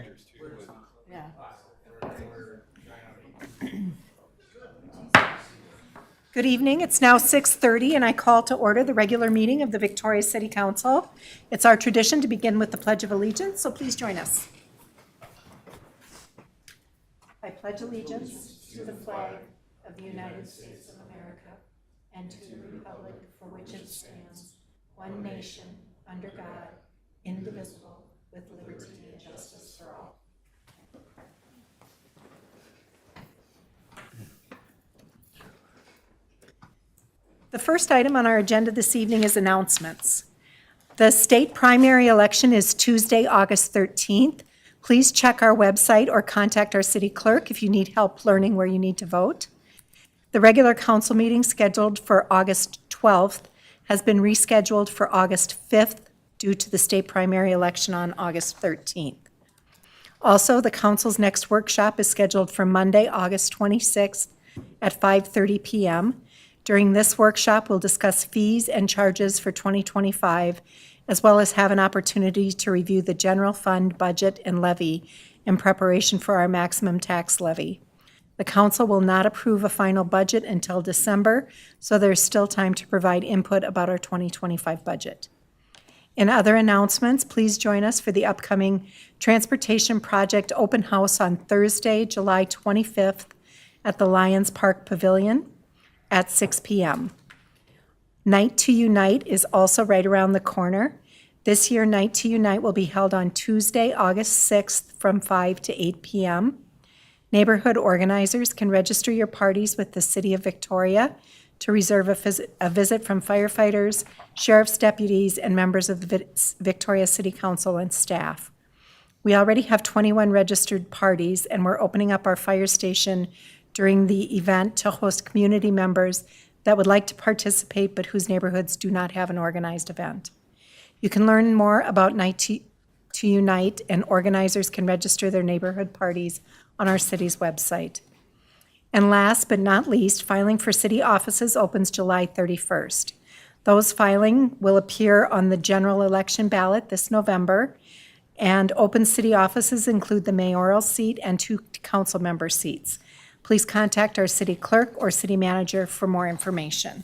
strangers too. Yeah. Good evening. It's now 6:30 and I call to order the regular meeting of the Victoria City Council. It's our tradition to begin with the Pledge of Allegiance, so please join us. I pledge allegiance to the flag of the United States of America and to the republic for which it stands, one nation, under God, indivisible, with liberty and justice for all. The first item on our agenda this evening is announcements. The state primary election is Tuesday, August 13th. Please check our website or contact our city clerk if you need help learning where you need to vote. The regular council meeting scheduled for August 12th has been rescheduled for August 5th due to the state primary election on August 13th. Also, the council's next workshop is scheduled for Monday, August 26th at 5:30 p.m. During this workshop, we'll discuss fees and charges for 2025, as well as have an opportunity to review the general fund budget and levy in preparation for our maximum tax levy. The council will not approve a final budget until December, so there's still time to provide input about our 2025 budget. In other announcements, please join us for the upcoming Transportation Project Open House on Thursday, July 25th at the Lions Park Pavilion at 6 p.m. Night to Unite is also right around the corner. This year, Night to Unite will be held on Tuesday, August 6th from 5 to 8 p.m. Neighborhood organizers can register your parties with the City of Victoria to reserve a visit from firefighters, sheriff's deputies, and members of the Victoria City Council and staff. We already have 21 registered parties, and we're opening up our fire station during the event to host community members that would like to participate but whose neighborhoods do not have an organized event. You can learn more about Night to Unite, and organizers can register their neighborhood parties on our city's website. And last but not least, filing for city offices opens July 31st. Those filing will appear on the general election ballot this November, and open city offices include the mayoral seat and 2 council member seats. Please contact our city clerk or city manager for more information.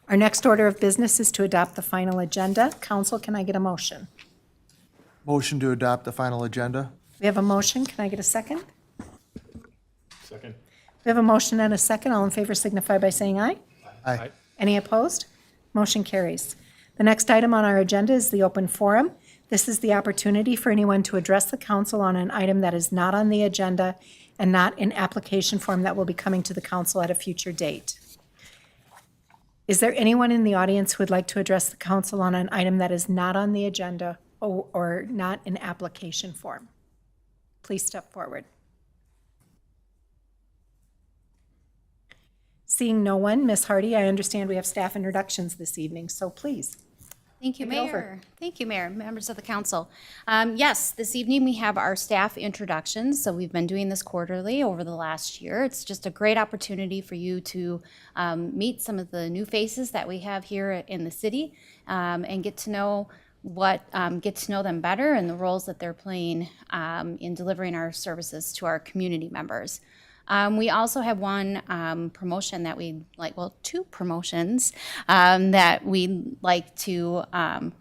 Our next order of business is to adopt the final agenda. Council, can I get a motion? Motion to adopt the final agenda. We have a motion. Can I get a second? Second. We have a motion and a second. All in favor signify by saying aye. Aye. Any opposed? Motion carries. The next item on our agenda is the open forum. This is the opportunity for anyone to address the council on an item that is not on the agenda and not in application form that will be coming to the council at a future date. Is there anyone in the audience who would like to address the council on an item that is not on the agenda or not in application form? Please step forward. Seeing no one, Ms. Hardy, I understand we have staff introductions this evening, so please. Thank you, Take it over. Mayor. Thank you, Mayor, members of the council. Yes, this evening we have our staff introductions. So we've been doing this quarterly over the last year. It's just a great opportunity for you to meet some of the new faces that we have here in the city and get to know them better and the roles that they're playing in delivering our services to our community members. We also have one promotion that we like, well, 2 promotions that we'd like to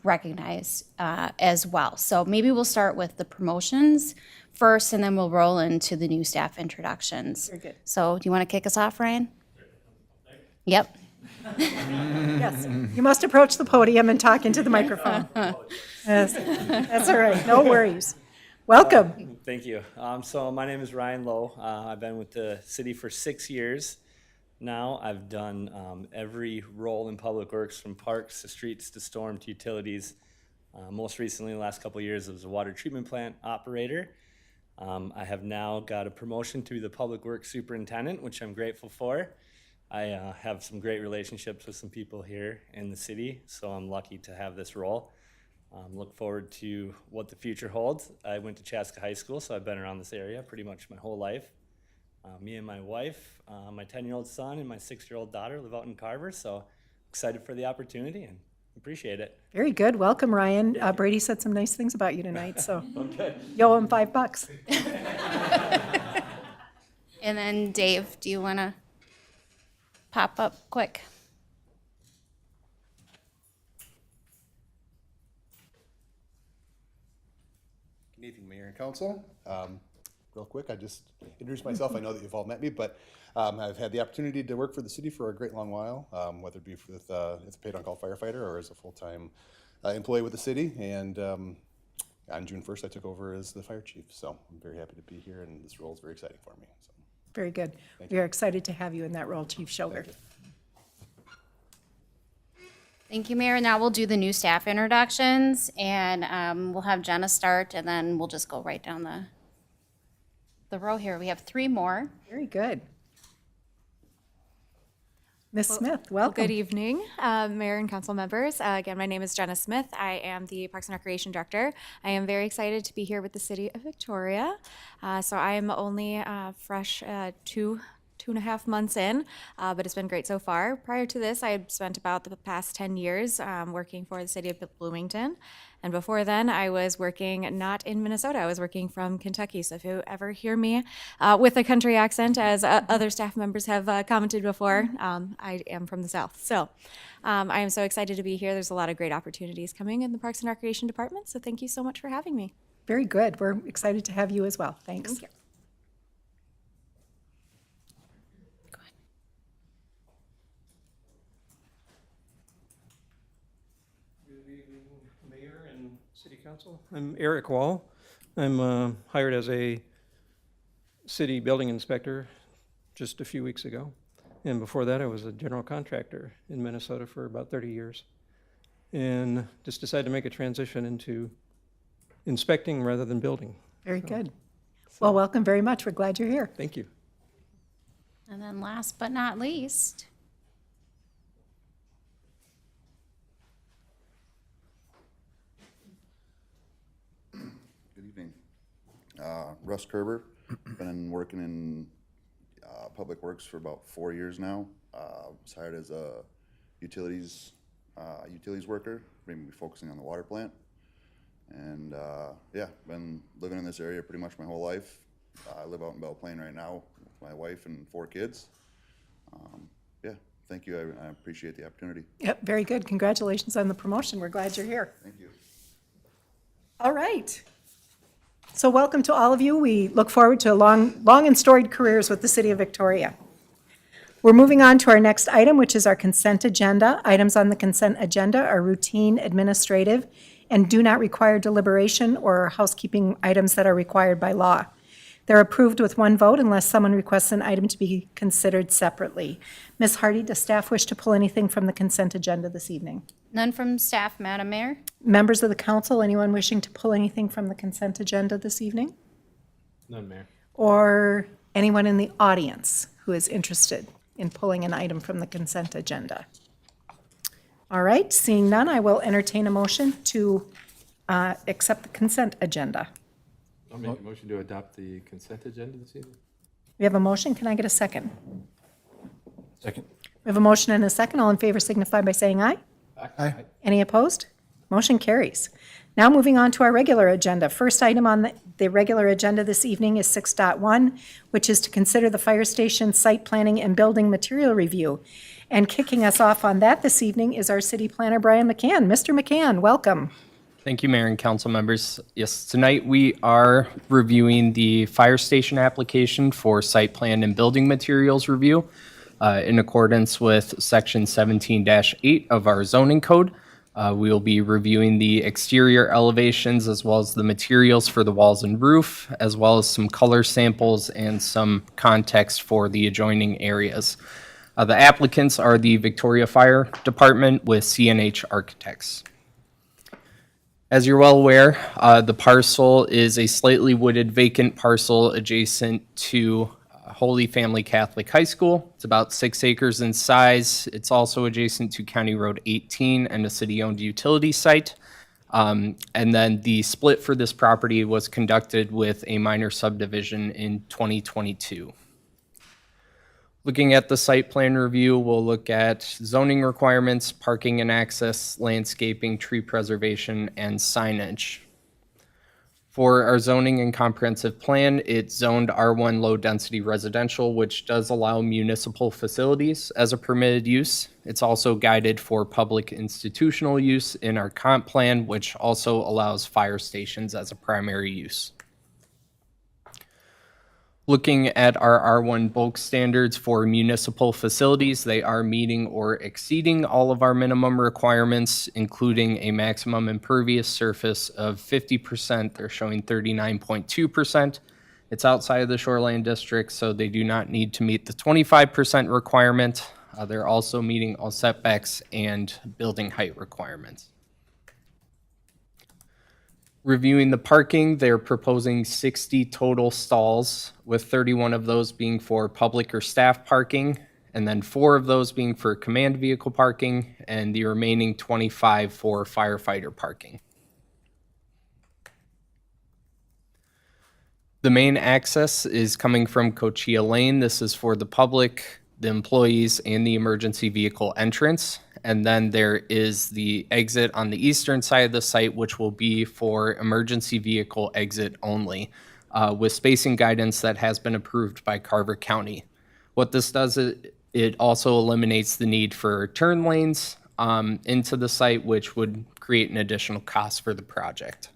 recognize as well. So maybe we'll start with the promotions first, and then we'll roll into the new staff introductions. Very good. So do you want to kick us off, Ryan? Yep. Yes, you must approach the podium and talk into the microphone. Yes, that's all right, no worries. Welcome. Thank you. So my name is Ryan Lowe. I've been with the city for 6 years now. I've done every role in Public Works, from parks to streets to storm to utilities. Most recently, the last couple of years, I was a water treatment plant operator. I have now got a promotion to the Public Works Superintendent, which I'm grateful for. I have some great relationships with some people here in the city, so I'm lucky to have this role. Look forward to what the future holds. I went to Chaska High School, so I've been around this area pretty much my whole life. Me and my wife, my 10-year-old son, and my 6-year-old daughter live out in Carver, so excited for the opportunity and appreciate it. Very good. Welcome, Ryan. Brady said some nice things about you tonight, so you owe him $5. And then Dave, do you want to pop up quick? Good evening, Mayor and Council. Real quick, I just introduce myself. I know that you've all met me, but I've had the opportunity to work for the city for a great long while, whether it be with, as a paid-on-call firefighter or as a full-time employee with the city. And on June 1st, I took over as the fire chief. So I'm very happy to be here, and this role is very exciting for me. So. Very good. We are excited to have you in that role, Chief Shoger. Thank you, Mayor. Now we'll do the new staff introductions, and we'll have Jenna start, and then we'll just go right down the row here. We have 3 more. Very good. Ms. Smith, Good welcome. evening, Mayor and council members. Again, my name is Jenna Smith. I am the Parks and Recreation Director. I am very excited to be here with the City of Victoria. So I am only fresh 2.5 months in, but it's been great so far. Prior to this, I had spent about the past 10 years working for the City of Bloomington. And before then, I was working not in Minnesota. I was working from Kentucky. So if you ever hear me with a country accent, as other staff members have commented before, I am from the South. So I am so excited to be here. There's a lot of great opportunities coming in the Parks and Recreation Department. So thank you so much for having me. Very good. We're excited to have you as well. Thanks. Thank you. Good evening, Mayor and City Council. I'm Eric Wall. I'm hired as a city building inspector just a few weeks ago. And before that, I was a general contractor in Minnesota for about 30 years. And just decided to make a transition into inspecting rather than building. Very good. Well, welcome very much. We're glad you're here. Thank you. And then last but not least, Good evening. Russ Kerber, been working in Public Works for about 4 years now. Was hired as a utilities worker, mainly focusing on the water plant. And yeah, been living in this area pretty much my whole life. I live out in Belle Plaine right now with my wife and 4 kids. Yeah, thank you. I appreciate the opportunity. Yep, very good. Congratulations on the promotion. We're glad you're here. Thank you. All right. So welcome to all of you. We look forward to long and storied careers with the City of Victoria. We're moving on to our next item, which is our consent agenda. Items on the consent agenda are routine, administrative, and do not require deliberation or housekeeping items that are required by law. They're approved with 1 vote unless someone requests an item to be considered separately. Ms. Hardy, does staff wish to pull anything from the consent agenda this evening? none from staff, Madam Mayor. Members of the council, anyone wishing to pull anything from the consent agenda this evening? None, Mayor. Or anyone in the audience who is interested in pulling an item from the consent agenda? All right, seeing none, I will entertain a motion to accept the consent agenda. I'll make a motion to adopt the consent agenda this evening. We have a motion, can I get a second? Second. We have a motion and a second, all in favor signify by saying aye. Aye. Any opposed? Motion carries. Now moving on to our regular agenda. First item on the regular agenda this evening is 6.1, which is to consider the fire station site planning and building material review. And kicking us off on that this evening is our city planner, Brian McCann. Mr. McCann, welcome. Thank you, Mayor and council members. Yes, tonight we are reviewing the fire station application for site plan and building materials review in accordance with section 17-8 of our zoning code. We will be reviewing the exterior elevations as well as the materials for the walls and roof, as well as some color samples and some context for the adjoining areas. The applicants are the Victoria Fire Department with CNH Architects. As you're well aware, the parcel is a slightly wooded vacant parcel adjacent to Holy Family Catholic High School. It's about 6 acres in size. It's also adjacent to County Road 18 and a city-owned utility site. And then the split for this property was conducted with a minor subdivision in 2022. Looking at the site plan review, we'll look at zoning requirements, parking and access, landscaping, tree preservation, and signage. For our zoning and comprehensive plan, it's zoned R1 low-density residential, which does allow municipal facilities as a permitted use. It's also guided for public institutional use in our comp plan, which also allows fire stations as a primary use. Looking at our R1 bulk standards for municipal facilities, they are meeting or exceeding all of our minimum requirements, including a maximum impervious surface of 50%. They're showing 39.2%. It's outside of the shoreline district, so they do not need to meet the 25% requirement. They're also meeting all setbacks and building height requirements. Reviewing the parking, they're proposing 60 total stalls, with 31 of those being for public or staff parking, and then 4 of those being for command vehicle parking, and the remaining 25 for firefighter parking. The main access is coming from Cochia Lane. This is for the public, the employees, and the emergency vehicle entrance. And then there is the exit on the eastern side of the site, which will be for emergency vehicle exit only, with spacing guidance that has been approved by Carver County. What this does is it also eliminates the need for turn lanes into the site, which would create an additional cost for the project.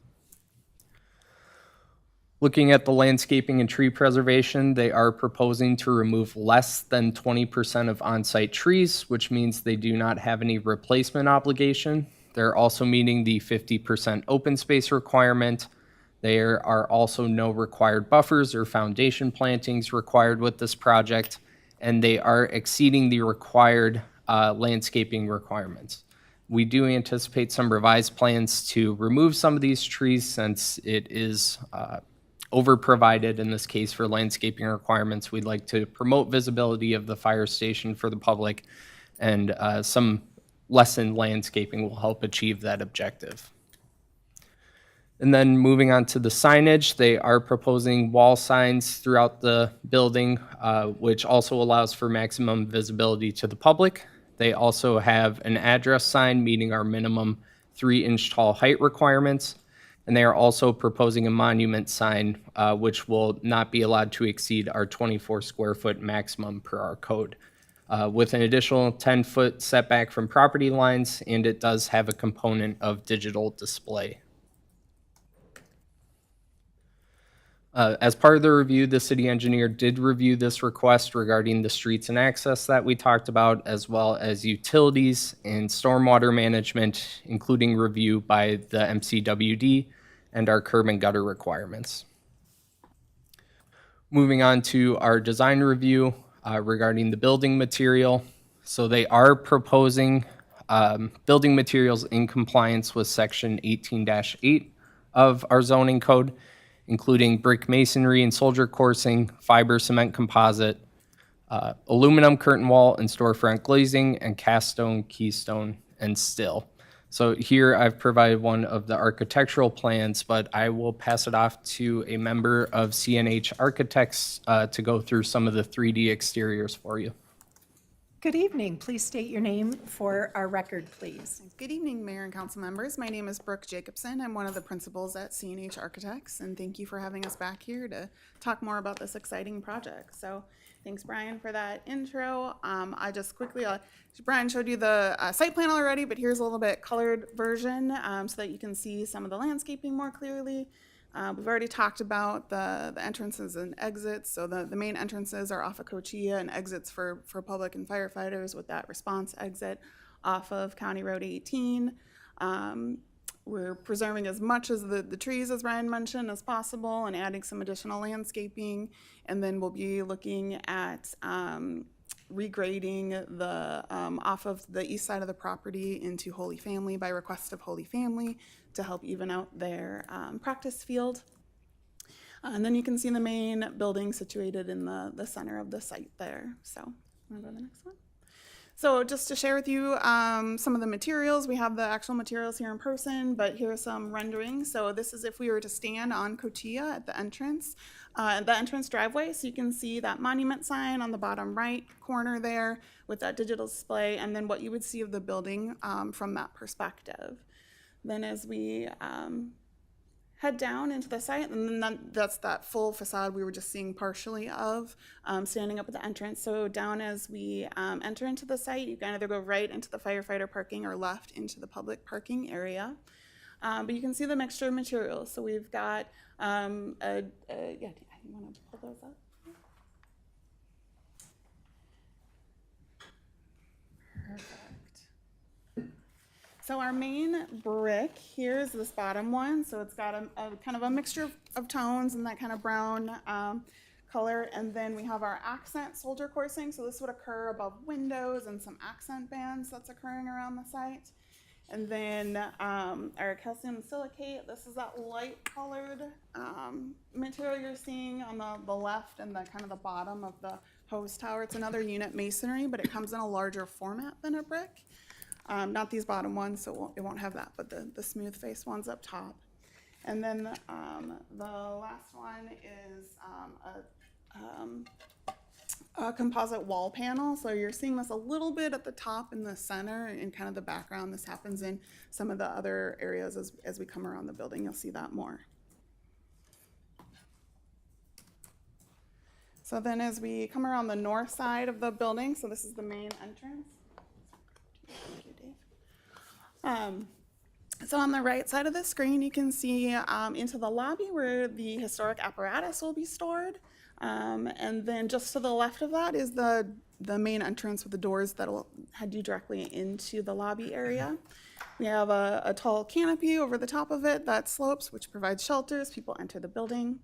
Looking at the landscaping and tree preservation, they are proposing to remove less than 20% of on-site trees, which means they do not have any replacement obligation. They're also meeting the 50% open space requirement. There are also no required buffers or foundation plantings required with this project, and they are exceeding the required landscaping requirements. We do anticipate some revised plans to remove some of these trees since it is over-provided in this case for landscaping requirements. We'd like to promote visibility of the fire station for the public, and some lessened landscaping will help achieve that objective. And then moving on to the signage, they are proposing wall signs throughout the building, which also allows for maximum visibility to the public. They also have an address sign meeting our minimum 3-inch tall height requirements. And they are also proposing a monument sign, which will not be allowed to exceed our 24 square foot maximum per our code, with an additional 10-foot setback from property lines, and it does have a component of digital display. As part of the review, the city engineer did review this request regarding the streets and access that we talked about, as well as utilities and stormwater management, including review by the MCWD and our curb and gutter requirements. Moving on to our design review regarding the building material. So they are proposing building materials in compliance with section 18-8 of our zoning code, including brick masonry and soldier coursing, fiber cement composite, aluminum curtain wall and storefront glazing, and cast stone, keystone, and still. So here I've provided one of the architectural plans, but I will pass it off to a member of CNH Architects to go through some of the 3D exteriors for you. Good evening. Please state your name for our record, please. Good evening, Mayor and Council members. My name is Brooke Jacobson. I'm one of the principals at CNH Architects, and thank you for having us back here to talk more about this exciting project. So thanks, Brian, for that intro. I just quickly, Brian showed you the site plan already, but here's a little bit colored version so that you can see some of the landscaping more clearly. We've already talked about the entrances and exits. So the main entrances are off of Cochia, and exits for public and firefighters with that response exit off of County Road 18. We're preserving as much as the trees, as Ryan mentioned, as possible, and adding some additional landscaping. And then we'll be looking at regrading the off of the east side of the property into Holy Family by request of Holy Family to help even out their practice field. And then you can see the main building situated in the center of the site there. So I'm gonna go to the next one. So just to share with you some of the materials, we have the actual materials here in person, but here are some renderings. So this is if we were to stand on Cotilla at the entrance driveway. So you can see that monument sign on the bottom right corner there with that digital display, and then what you would see of the building from that perspective. Then as we head down into the site, and then that's that full facade we were just seeing partially of standing up at the entrance. So down as we enter into the site, you can either go right into the firefighter parking or left into the public parking area. But you can see the mixture of materials. So we've got, yeah, you want to pull those up? Perfect. So our main brick here is this bottom one. So it's got a kind of a mixture of tones and that kind of brown color. And then we have our accent soldier coursing. So this would occur above windows and some accent bands that's occurring around the site. And then our calcium silicate, this is that light colored material you're seeing on the left and the kind of the bottom of the hose tower. It's another unit masonry, but it comes in a larger format than a brick. Not these bottom ones, so it won't have that, but the smooth face ones up top. And then the last one is a composite wall panel. So you're seeing this a little bit at the top in the center and kind of the background. This happens in some of the other areas as we come around the building. You'll see that more. So then as we come around the north side of the building, so this is the main entrance. Thank you, Dave. So on the right side of the screen, you can see into the lobby where the historic apparatus will be stored. And then just to the left of that is the main entrance with the doors that will head you directly into the lobby area. We have a tall canopy over the top of it that slopes, which provides shelter as people enter the building.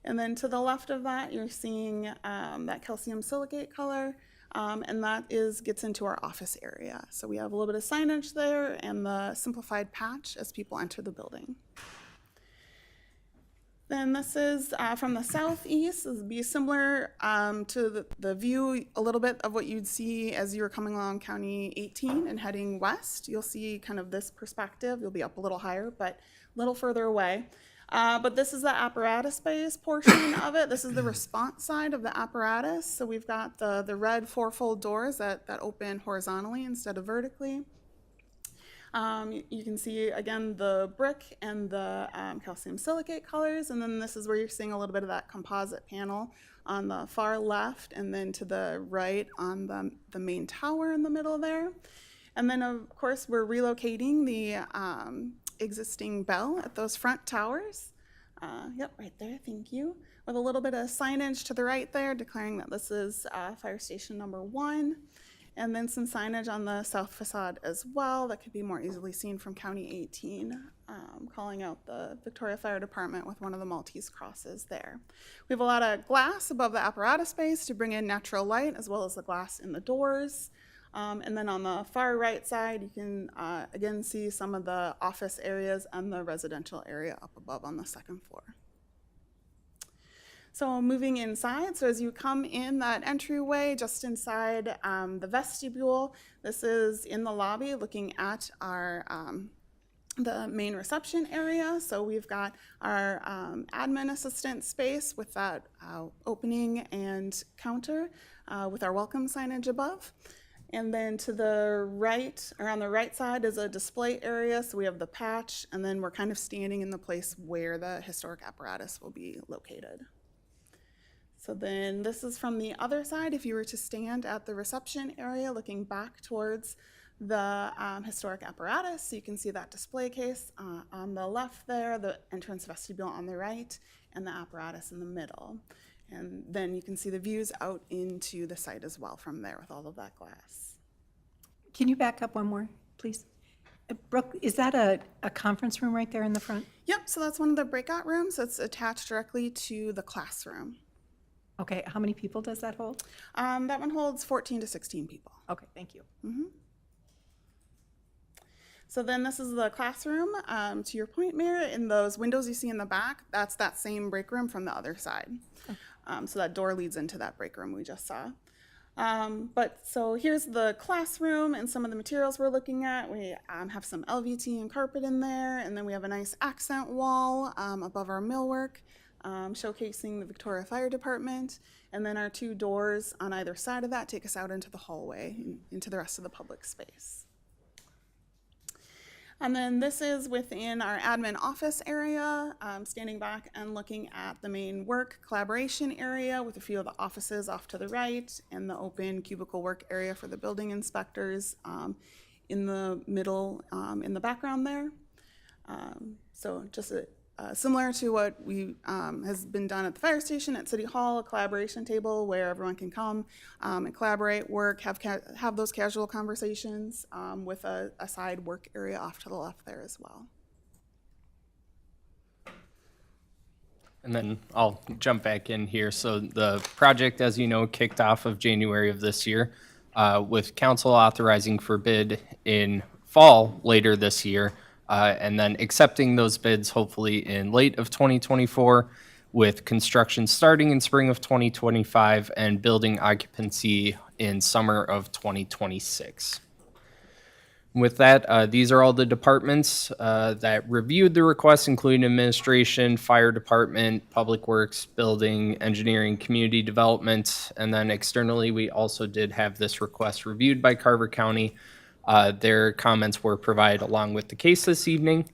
And then to the left of that, you're seeing that calcium silicate color. And that gets into our office area. So we have a little bit of signage there and the simplified patch as people enter the building. Then this is from the southeast. This would be similar to the view a little bit of what you'd see as you were coming along County 18 and heading west. You'll see kind of this perspective. You'll be up a little higher, but a little further away. But this is the apparatus space portion of it. This is the response side of the apparatus. So we've got the red fourfold doors that open horizontally instead of vertically. You can see, again, the brick and the calcium silicate colors. And then this is where you're seeing a little bit of that composite panel on the far left and then to the right on the main tower in the middle there. And then, of course, we're relocating the existing bell at those front towers. Yep, right there, thank you. With a little bit of signage to the right there declaring that this is fire station number 1. And then some signage on the south facade as well that could be more easily seen from County 18, calling out the Victoria Fire Department with one of the Maltese crosses there. We have a lot of glass above the apparatus space to bring in natural light, as well as the glass in the doors. And then on the far right side, you can again see some of the office areas and the residential area up above on the second floor. So moving inside, so as you come in that entryway, just inside the vestibule, this is in the lobby looking at our the main reception area. So we've got our admin assistant space with that opening and counter with our welcome signage above. And then to the right, or on the right side, is a display area. So we have the patch, and then we're kind of standing in the place where the historic apparatus will be located. So then this is from the other side. If you were to stand at the reception area looking back towards the historic apparatus, so you can see that display case on the left there, the entrance vestibule on the right, and the apparatus in the middle. And then you can see the views out into the site as well from there with all of that glass. Can you back up one more, please? Brooke, is that a conference room right there in the front? Yep, so that's one of the breakout rooms that's attached directly to the classroom. Okay, how many people does that hold? That one holds 14 to 16 people. Okay, thank you. Mm-hmm. So then this is the classroom. To your point, Mayor, in those windows you see in the back, that's that same break room from the other side. So that door leads into that break room we just saw. But so here's the classroom and some of the materials we're looking at. We have some LVT and carpet in there, and then we have a nice accent wall above our millwork, showcasing the Victoria Fire Department. And then our 2 doors on either side of that take us out into the hallway, and into the rest of the public space. And then this is within our admin office area, standing back and looking at the main work collaboration area with a few of the offices off to the right, and the open cubicle work area for the building inspectors in the middle, in the background there. So just similar to what we has been done at the fire station at City Hall, a collaboration table where everyone can come and collaborate, work, have those casual conversations with a side work area off to the left there as well. And then I'll jump back in here. So the project, as you know, kicked off of January of this year with council authorizing for bid in fall later this year. And then accepting those bids hopefully in late of 2024, with construction starting in spring of 2025 and building occupancy in summer of 2026. With that, these are all the departments that reviewed the request, including administration, fire department, public works, building, engineering, community development. And then externally, we also did have this request reviewed by Carver County. Their comments were provided along with the case this evening.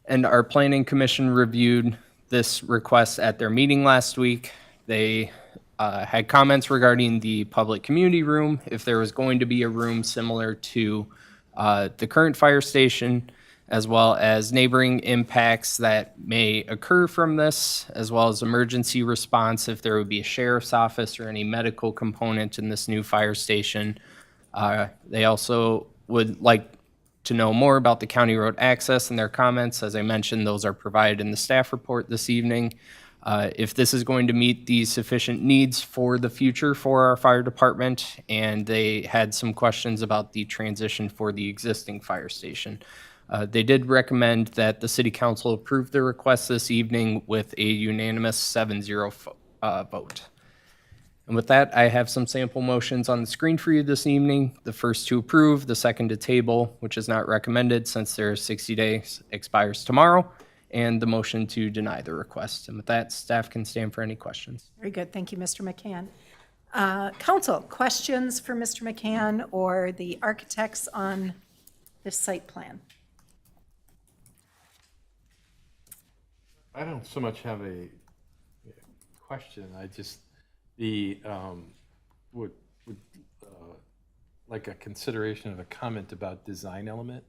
And our planning commission reviewed this request at their meeting last week. They had comments regarding the public community room, if there was going to be a room similar to the current fire station, as well as neighboring impacts that may occur from this, as well as emergency response, if there would be a sheriff's office or any medical component in this new fire station. They also would like to know more about the county road access and their comments. As I mentioned, those are provided in the staff report this evening. If this is going to meet the sufficient needs for the future for our fire department, and they had some questions about the transition for the existing fire station. They did recommend that the city council approve the request this evening with a unanimous 7-0 vote. And with that, I have some sample motions on the screen for you this evening. The first to approve, the second to table, which is not recommended since their 60 days expires tomorrow, and the motion to deny the request. And with that, staff can stand for any questions. Very good. Thank you, Mr. McCann. Council, questions for Mr. McCann or the architects on this site plan? I don't so much have a question. I just would like a consideration of a comment about design element.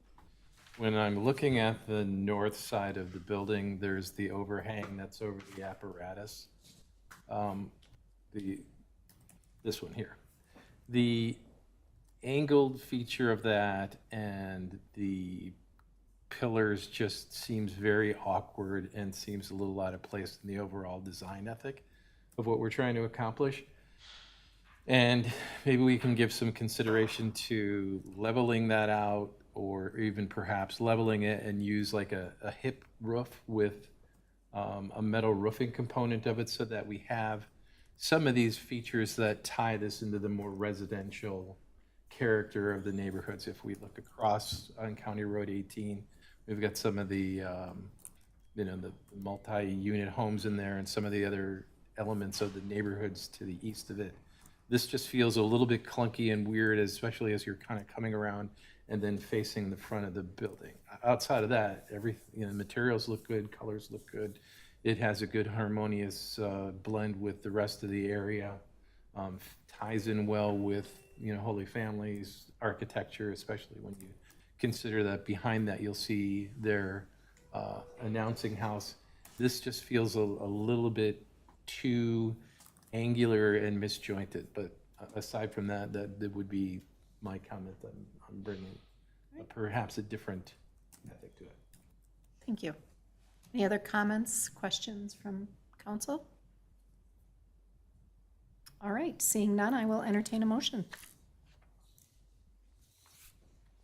When I'm looking at the north side of the building, there's the overhang that's over the apparatus. This one here. The angled feature of that and the pillars just seems very awkward and seems a little out of place in the overall design ethic of what we're trying to accomplish. And maybe we can give some consideration to leveling that out, or even perhaps leveling it and use like a hip roof with a metal roofing component of it, so that we have some of these features that tie this into the more residential character of the neighborhoods. If we look across on County Road 18, we've got some of the, the multi-unit homes in there and some of the other elements of the neighborhoods to the east of it. This just feels a little bit clunky and weird, especially as you're kind of coming around and then facing the front of the building. Outside of that, materials look good, colors look good. It has a good harmonious blend with the rest of the area. Ties in well with Holy Family's architecture, especially when you consider that behind that you'll see their announcing house. This just feels a little bit too angular and misjointed, but aside from that would be my comment that I'm bringing perhaps a different ethic to it. Thank you. Any other comments, questions from council? All right, seeing none, I will entertain a motion.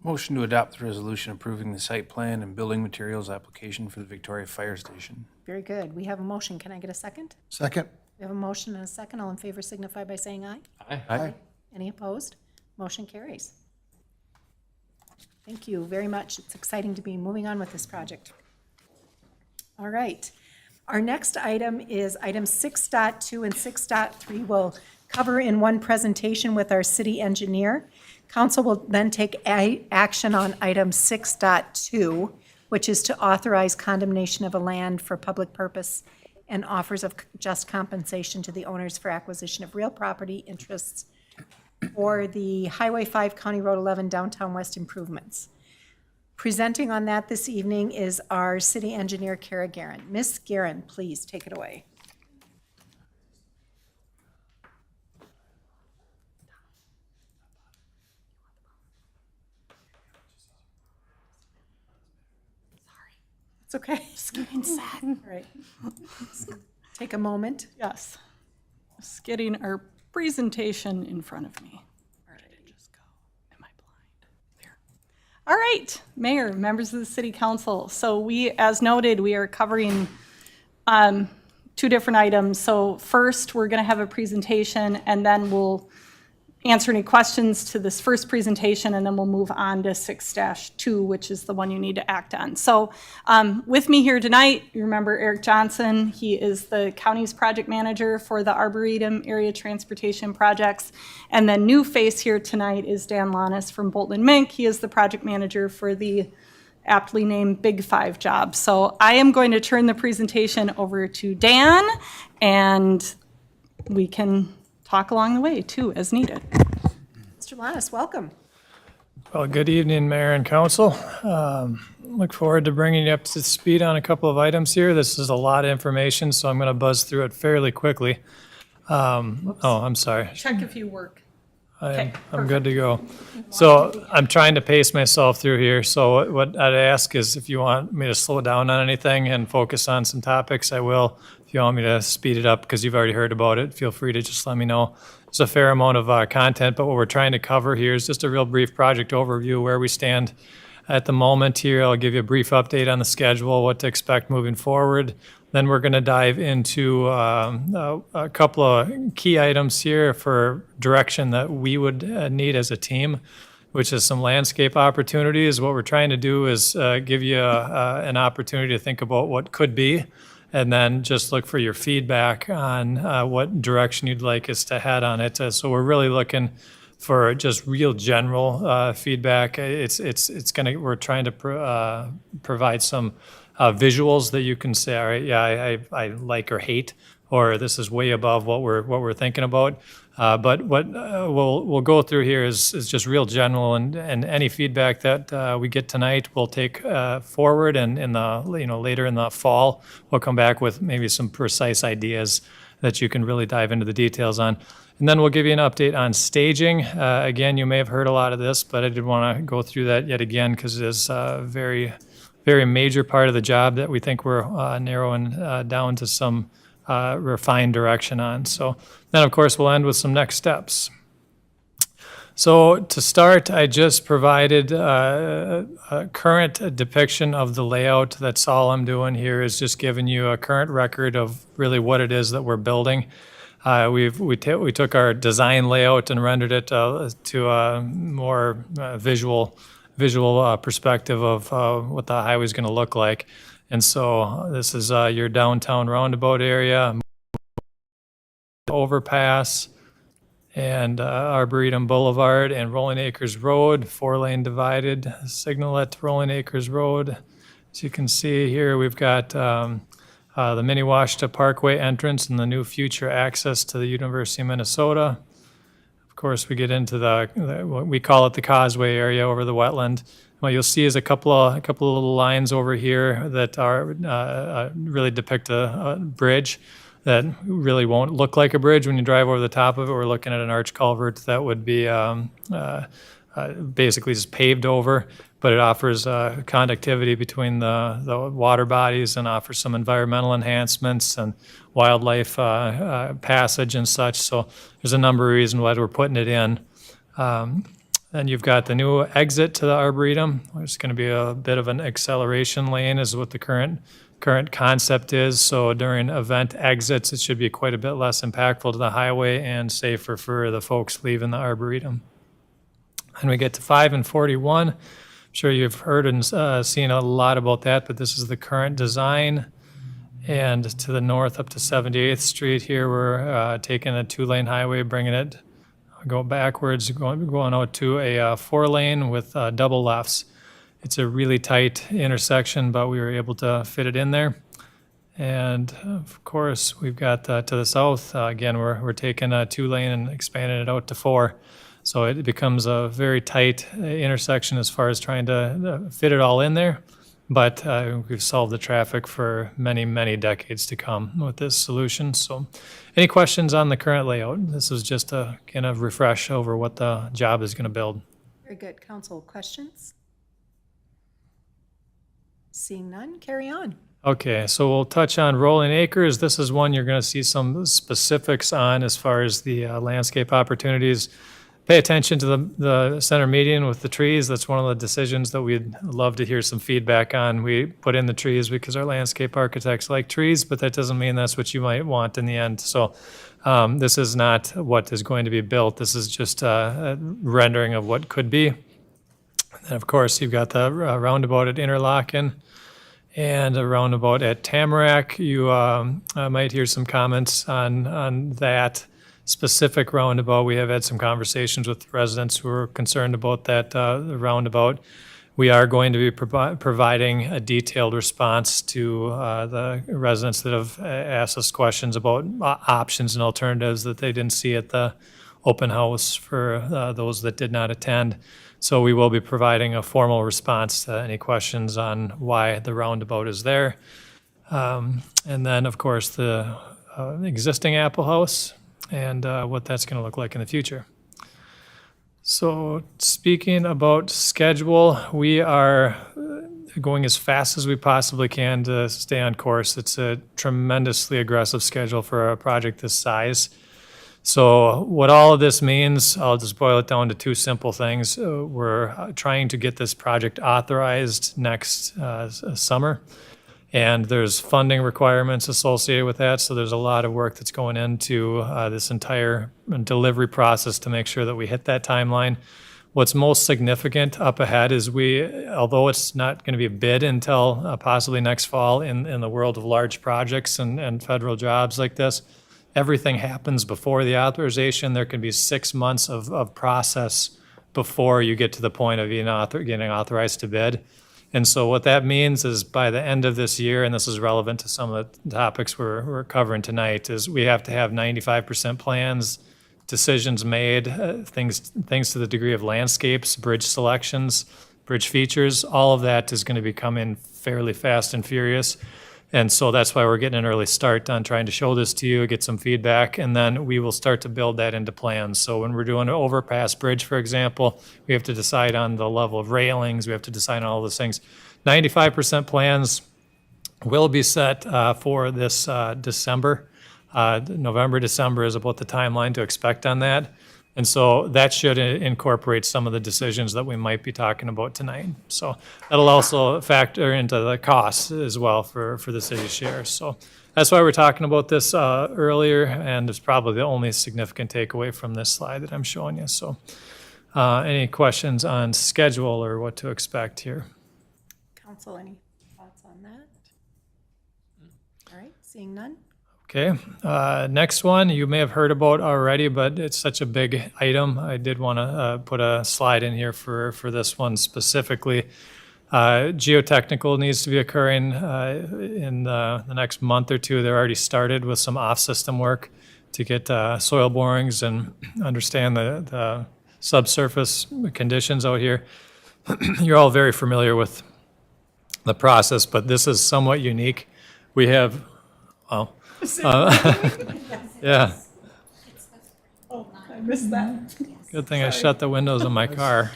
Motion to adopt the resolution approving the site plan and building materials application for the Victoria Fire Station. Very good. We have a motion. Can I get a second? Second? We have a motion and a second. All in favor signify by saying aye. Aye. Aye. Any opposed? Motion carries. Thank you very much. It's exciting to be moving on with this project. All right. Our next item is item 6.2 and 6.3 will cover in one presentation with our city engineer. Council will then take action on item 6.2, which is to authorize condemnation of a land for public purpose and offers of just compensation to the owners for acquisition of real property interests for the Highway 5 County Road 11 Downtown West improvements. Presenting on that this evening is our city engineer, Kara Guerin. Ms. Guerin, please take it away. It's okay. Just getting set. All right. Take a moment. Yes. Just getting our presentation in front of me. Where did it just go? Am I blind? There. All right, Mayor, members of the City Council. So we, as noted, we are covering two different items. So first, we're going to have a presentation, and then we'll answer any questions to this first presentation, and then we'll move on to 6-2, which is the one you need to act on. So with me here tonight, you remember Eric Johnson. He is the county's project manager for the Arboretum Area Transportation Projects. And then new face here tonight is Dan Lanis from Bolton and Mink. He is the project manager for the aptly named Big 5 job. So I am going to turn the presentation over to Dan, and we can talk along the way, too, as needed. Mr. Lanis, welcome. Well, good evening, Mayor and Council. Look forward to bringing you up to speed on a couple of items here. This is a lot of information, so I'm going to buzz through it fairly quickly. I'm sorry. Check if you work. I'm good to go. So I'm trying to pace myself through here. So what I'd ask is if you want me to slow down on anything and focus on some topics, I will. If you want me to speed it up because you've already heard about it, feel free to just let me know. It's a fair amount of content, but what we're trying to cover here is just a real brief project overview where we stand at the moment here. I'll give you a brief update on the schedule, what to expect moving forward. Then we're going to dive into a couple of key items here for direction that we would need as a team, which is some landscape opportunities. What we're trying to do is give you an opportunity to think about what could be, and then just look for your feedback on what direction you'd like us to head on it. So we're really looking for just real general feedback. We're trying to provide some visuals that you can say, all right, yeah, I like or hate, or this is way above what we're thinking about. But what we'll go through here is just real general, and any feedback that we get tonight we'll take forward, and later in the fall we'll come back with maybe some precise ideas that you can really dive into the details on. And then we'll give you an update on staging. Again, you may have heard a lot of this, but I did want to go through that yet again because it is a very, very major part of the job that we think we're narrowing down to some refined direction on. So then, of course, we'll end with some next steps. So to start, I just provided a current depiction of the layout. That's all I'm doing here is just giving you a current record of really what it is that we're building. We took our design layout and rendered it to a more visual perspective of what the highway is going to look like. And so this is your downtown roundabout area, overpass, and Arboretum Boulevard and Rolling Acres Road, 4-lane divided signal at Rolling Acres Road. As you can see here, we've got the Minnewaska Parkway entrance and the new future access to the University of Minnesota. Of course, we get into what we call it the causeway area over the wetland. What you'll see is a couple of little lines over here that are really depict a bridge that really won't look like a bridge when you drive over the top of it. We're looking at an arch culvert that would be basically just paved over, but it offers conductivity between the water bodies and offers some environmental enhancements and wildlife passage and such. So there's a number of reasons why we're putting it in. Then you've got the new exit to the Arboretum. There's going to be a bit of an acceleration lane is what the current current concept is. So during event exits, it should be quite a bit less impactful to the highway and safer for the folks leaving the Arboretum. And we get to 5 and 41. I'm sure you've heard and seen a lot about that, but this is the current design. And to the north up to 78th Street here, we're taking a 2-lane highway, bringing it, go backwards, going out to a 4-lane with double lefts. It's a really tight intersection, but we were able to fit it in there. And of course, we've got to the south, again, we're taking a 2-lane and expanding it out to 4. So it becomes a very tight intersection as far as trying to fit it all in there. But we've solved the traffic for many, many decades to come with this solution. So any questions on the current layout? This is just a kind of refresh over what the job is going to build. Very good. Council, questions? Seeing none, carry on. Okay, so we'll touch on Rolling Acres. This is one you're going to see some specifics on as far as the landscape opportunities. Pay attention to the center median with the trees. That's one of the decisions that we'd love to hear some feedback on. We put in the trees because our landscape architects like trees, but that doesn't mean that's what you might want in the end. So this is not what is going to be built. This is just a rendering of what could be. And of course, you've got the roundabout at Interlochen and a roundabout at Tamarack. You might hear some comments on that specific roundabout. We have had some conversations with residents who are concerned about that roundabout. We are going to be providing a detailed response to the residents that have asked us questions about options and alternatives that they didn't see at the open house for those that did not attend. So we will be providing a formal response to any questions on why the roundabout is there. And then, of course, the existing Apple House and what that's going to look like in the future. So speaking about schedule, we are going as fast as we possibly can to stay on course. It's a tremendously aggressive schedule for a project this size. So what all of this means, I'll just boil it down to 2 simple things. We're trying to get this project authorized next summer. And there's funding requirements associated with that, so there's a lot of work that's going into this entire delivery process to make sure that we hit that timeline. What's most significant up ahead is although it's not going to be a bid until possibly next fall in the world of large projects and federal jobs like this, everything happens before the authorization. There can be 6 months of process before you get to the point of getting authorized to bid. And so what that means is by the end of this year, and this is relevant to some of the topics we're covering tonight, is we have to have 95% plans, decisions made, things to the degree of landscapes, bridge selections, bridge features. All of that is going to be coming fairly fast and furious. And so that's why we're getting an early start on trying to show this to you, get some feedback, and then we will start to build that into plans. So when we're doing an overpass bridge, for example, we have to decide on the level of railings, we have to decide on all those things. 95% plans will be set for this December. November, December is about the timeline to expect on that. And so that should incorporate some of the decisions that we might be talking about tonight. So that'll also factor into the costs as well for the city's share. So that's why we're talking about this earlier, and it's probably the only significant takeaway from this slide that I'm showing you. So any questions on schedule or what to expect here? Council, any thoughts on that? All right, seeing none. Okay, next one you may have heard about already, but it's such a big item. I did want to put a slide in here for this one specifically. Geotechnical needs to be occurring in the next month or two. They're already started with some off-system work to get soil borings and understand the subsurface conditions out here. You're all very familiar with the process, but this is somewhat unique. We have, well, yeah. Oh, I missed that. Good thing I shut the windows in my car.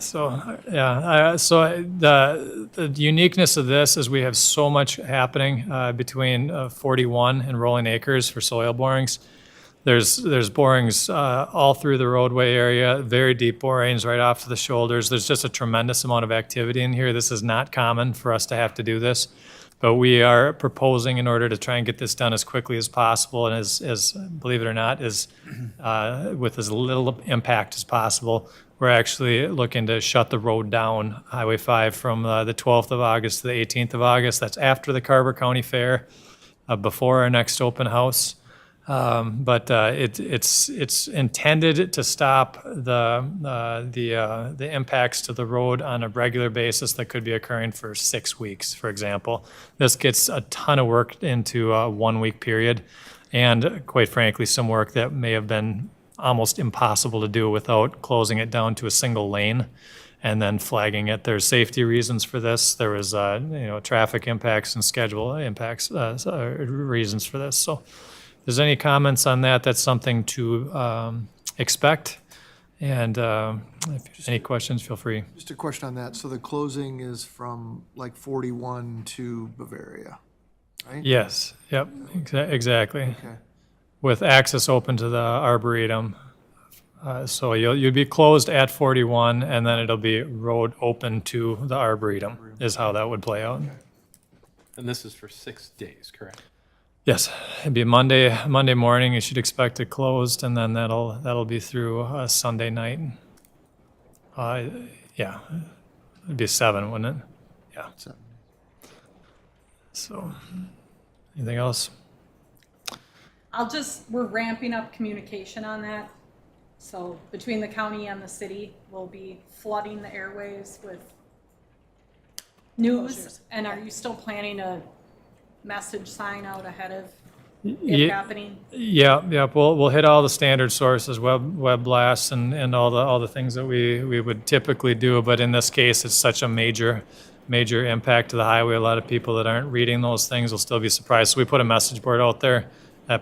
So the uniqueness of this is we have so much happening between 41 and Rolling Acres for soil borings. There's borings all through the roadway area, very deep borings right off to the shoulders. There's just a tremendous amount of activity in here. This is not common for us to have to do this, but we are proposing, in order to try and get this done as quickly as possible and as believe it or not, with as little impact as possible. We're actually looking to shut the road down, Highway 5, from the 12th of August to the 18th of August. That's after the Carver County Fair, before our next open house. But it's intended to stop the impacts to the road on a regular basis that could be occurring for 6 weeks, for example. This gets a ton of work into a 1 week period, and quite frankly, some work that may have been almost impossible to do without closing it down to a single lane and then flagging it. There's safety reasons for this. There was traffic impacts and schedule impacts reasons for this. So if there's any comments on that, that's something to expect. And if any questions, feel free. Just a question on that. So the closing is from like 41 to Bavaria, right? Yes, yep, exactly. Okay. With access open to the Arboretum. So you'll be closed at 41, and then it'll be road open to the Arboretum, is how that would play out. And this is for 6 days, correct? Yes, it'd be Monday morning, you should expect it closed, and then that'll be through Sunday night. Yeah, it'd be 7, wouldn't it? Yeah. So, anything else? We're ramping up communication on that. So between the county and the city, we'll be flooding the airwaves with news. And are you still planning a message sign out ahead of it happening? Yeah. We'll hit all the standard sources, web blasts, and all the things that we would typically do. But in this case, it's such a major impact to the highway. A lot of people that aren't reading those things will still be surprised. So we put a message board out there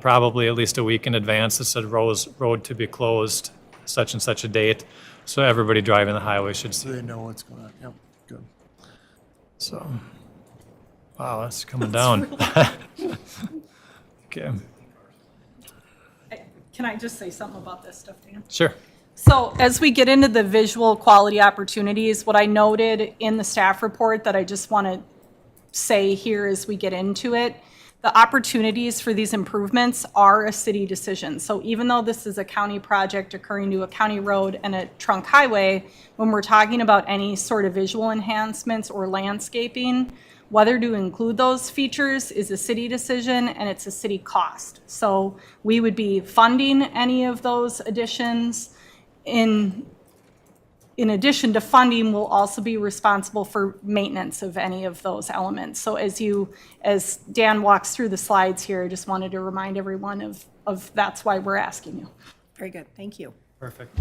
probably at least a week in advance that said road to be closed such and such a date. So everybody driving the highway should see. So they know what's going on. Yep, good. So, wow, that's coming down. Okay. Can I just say something about this stuff, Dan? Sure. So as we get into the visual quality opportunities, what I noted in the staff report that I just want to say here as we get into it, the opportunities for these improvements are a city decision. So even though this is a county project occurring to a county road and a trunk highway, when we're talking about any sort of visual enhancements or landscaping, whether to include those features is a city decision, and it's a city cost. So we would be funding any of those additions. In addition to funding, we'll also be responsible for maintenance of any of those elements. So as Dan walks through the slides here, I just wanted to remind everyone of that's why we're asking you. Very good, thank you. Perfect.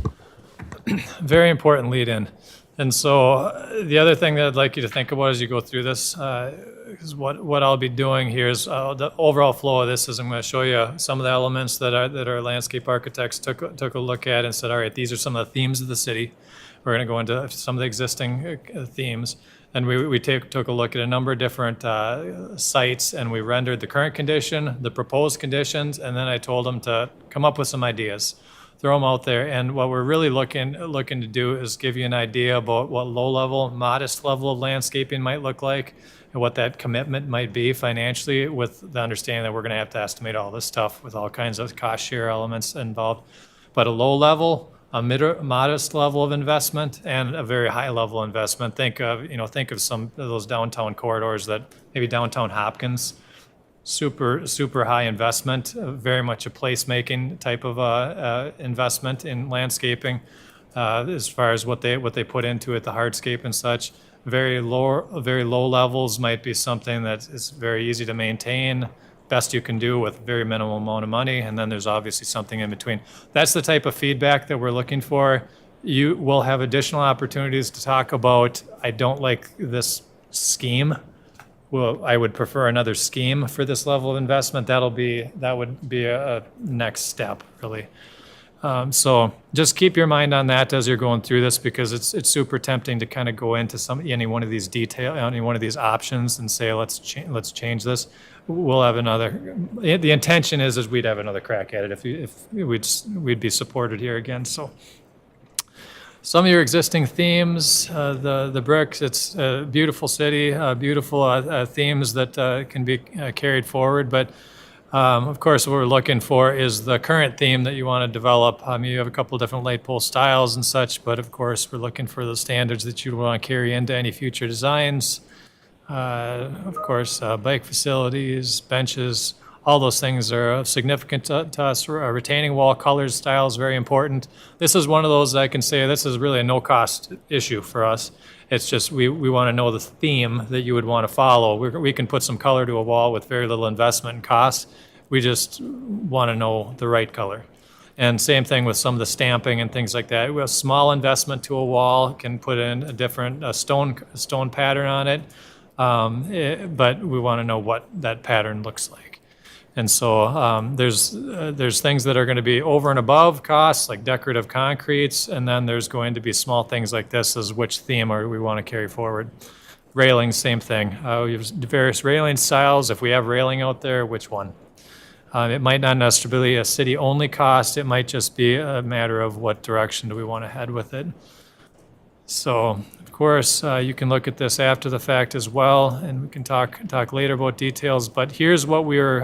Very important lead in. And so the other thing that I'd like you to think about as you go through this is what I'll be doing here is the overall flow of this is I'm going to show you some of the elements that our landscape architects took a look at and said, all right, these are some of the themes of the city. We're going to go into some of the existing themes. And we took a look at a number of different sites, and we rendered the current condition, the proposed conditions, and then I told them to come up with some ideas, throw them out there. And what we're really looking to do is give you an idea about what low-level, modest level of landscaping might look like, and what that commitment might be financially, with the understanding that we're going to have to estimate all this stuff with all kinds of cost share elements involved. But a low level, a modest level of investment, and a very high level investment. Think of some of those downtown corridors, that maybe downtown Hopkins, super high investment, very much a placemaking type of investment in landscaping, as far as what they put into it, the hardscape and such. Very low levels might be something that is very easy to maintain, best you can do with very minimal amount of money, and then there's obviously something in between. That's the type of feedback that we're looking for. You will have additional opportunities to talk about, I don't like this scheme. Well, I would prefer another scheme for this level of investment. That would be a next step, really. So just keep your mind on that as you're going through this, because it's super tempting to kind of go into any one of these options and say, let's change this. We'll have another, the intention is we'd have another crack at it if we'd be supported here again, so. Some of your existing themes, the bricks, it's a beautiful city, beautiful themes that can be carried forward, but of course, what we're looking for is the current theme that you want to develop. You have a couple different light pole styles and such, but of course, we're looking for the standards that you want to carry into any future designs. Of course, bike facilities, benches, all those things are significant to us. Retaining wall colors, styles, very important. This is one of those I can say this is really a no-cost issue for us. It's just we want to know the theme that you would want to follow. We can put some color to a wall with very little investment and cost. We just want to know the right color. And same thing with some of the stamping and things like that. We have small investment to a wall, can put in a different stone pattern on it, but we want to know what that pattern looks like. And so there's things that are going to be over and above costs, like decorative concretes, and then there's going to be small things like this as which theme we want to carry forward. Railings, same thing. We have various railing styles. If we have railing out there, which one? It might not necessarily be a city-only cost. It might just be a matter of what direction do we want to head with it. So, of course, you can look at this after the fact as well, and we can talk later about details. But here's what we're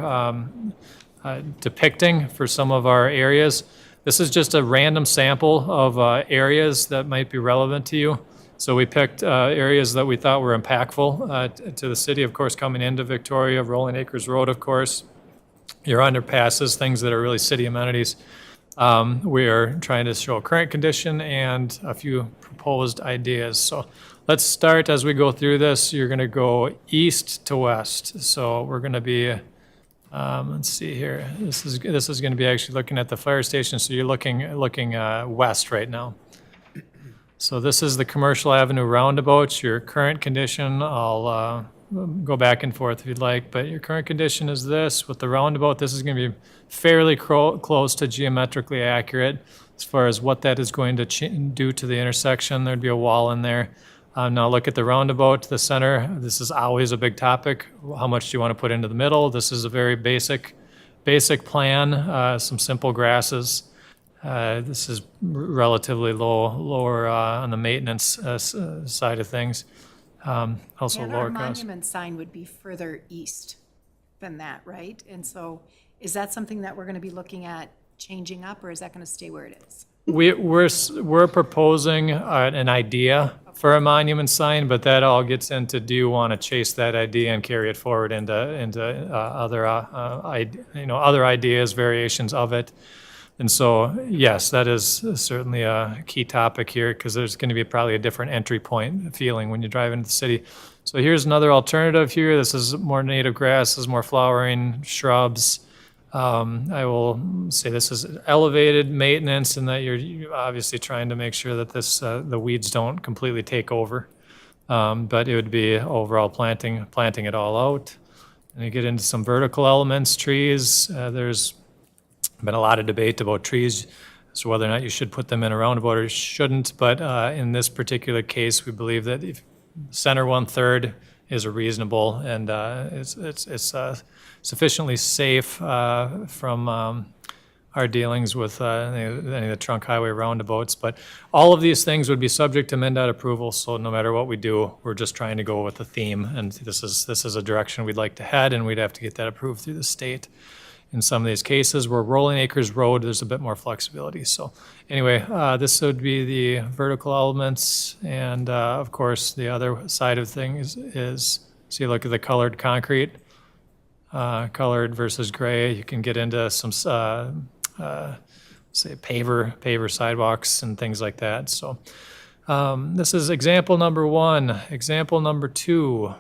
depicting for some of our areas. This is just a random sample of areas that might be relevant to you. So we picked areas that we thought were impactful to the city, of course, coming into Victoria, Rolling Acres Road, of course, your underpasses, things that are really city amenities. We are trying to show current condition and a few proposed ideas. So let's start as we go through this. You're going to go east to west. So we're going to be, let's see here. This is going to be actually looking at the fire station. So you're looking west right now. So this is the Commercial Avenue roundabout. Your current condition, I'll go back and forth if you'd like, but your current condition is this. With the roundabout, this is going to be fairly close to geometrically accurate as far as what that is going to do to the intersection. There'd be a wall in there. Now look at the roundabout, the center. This is always a big topic. How much do you want to put into the middle? This is a very basic plan, some simple grasses. This is relatively lower on the maintenance side of things. Also And lower our cost. monument sign would be further east than that, right? And so is that something that we're going to be looking at changing up, or is that going to stay where it is? We're proposing an idea for a monument sign, but that all gets into, do you want to chase that idea and carry it forward into other ideas, variations of it? And so, yes, that is certainly a key topic here, because there's going to be probably a different entry point feeling when you drive into the city. So here's another alternative here. This is more native grasses, more flowering shrubs. I will say this is elevated maintenance, and that you're obviously trying to make sure that the weeds don't completely take over. But it would be overall planting it all out. And you get into some vertical elements, trees. There's been a lot of debate about trees, so whether or not you should put them in a roundabout or shouldn't. But in this particular case, we believe that if center 1/3 is reasonable, and it's sufficiently safe from our dealings with any of the trunk highway roundabouts. But all of these things would be subject to MnDOT approval. So no matter what we do, we're just trying to go with the theme, and this is a direction we'd like to head, and we'd have to get that approved through the state. In some of these cases, where Rolling Acres Road, there's a bit more flexibility. So anyway, this would be the vertical elements. And of course, the other side of things is, so you look at the colored concrete, colored versus gray. You can get into some, say, paver sidewalks and things like that. So this is example number 1. Example number 2.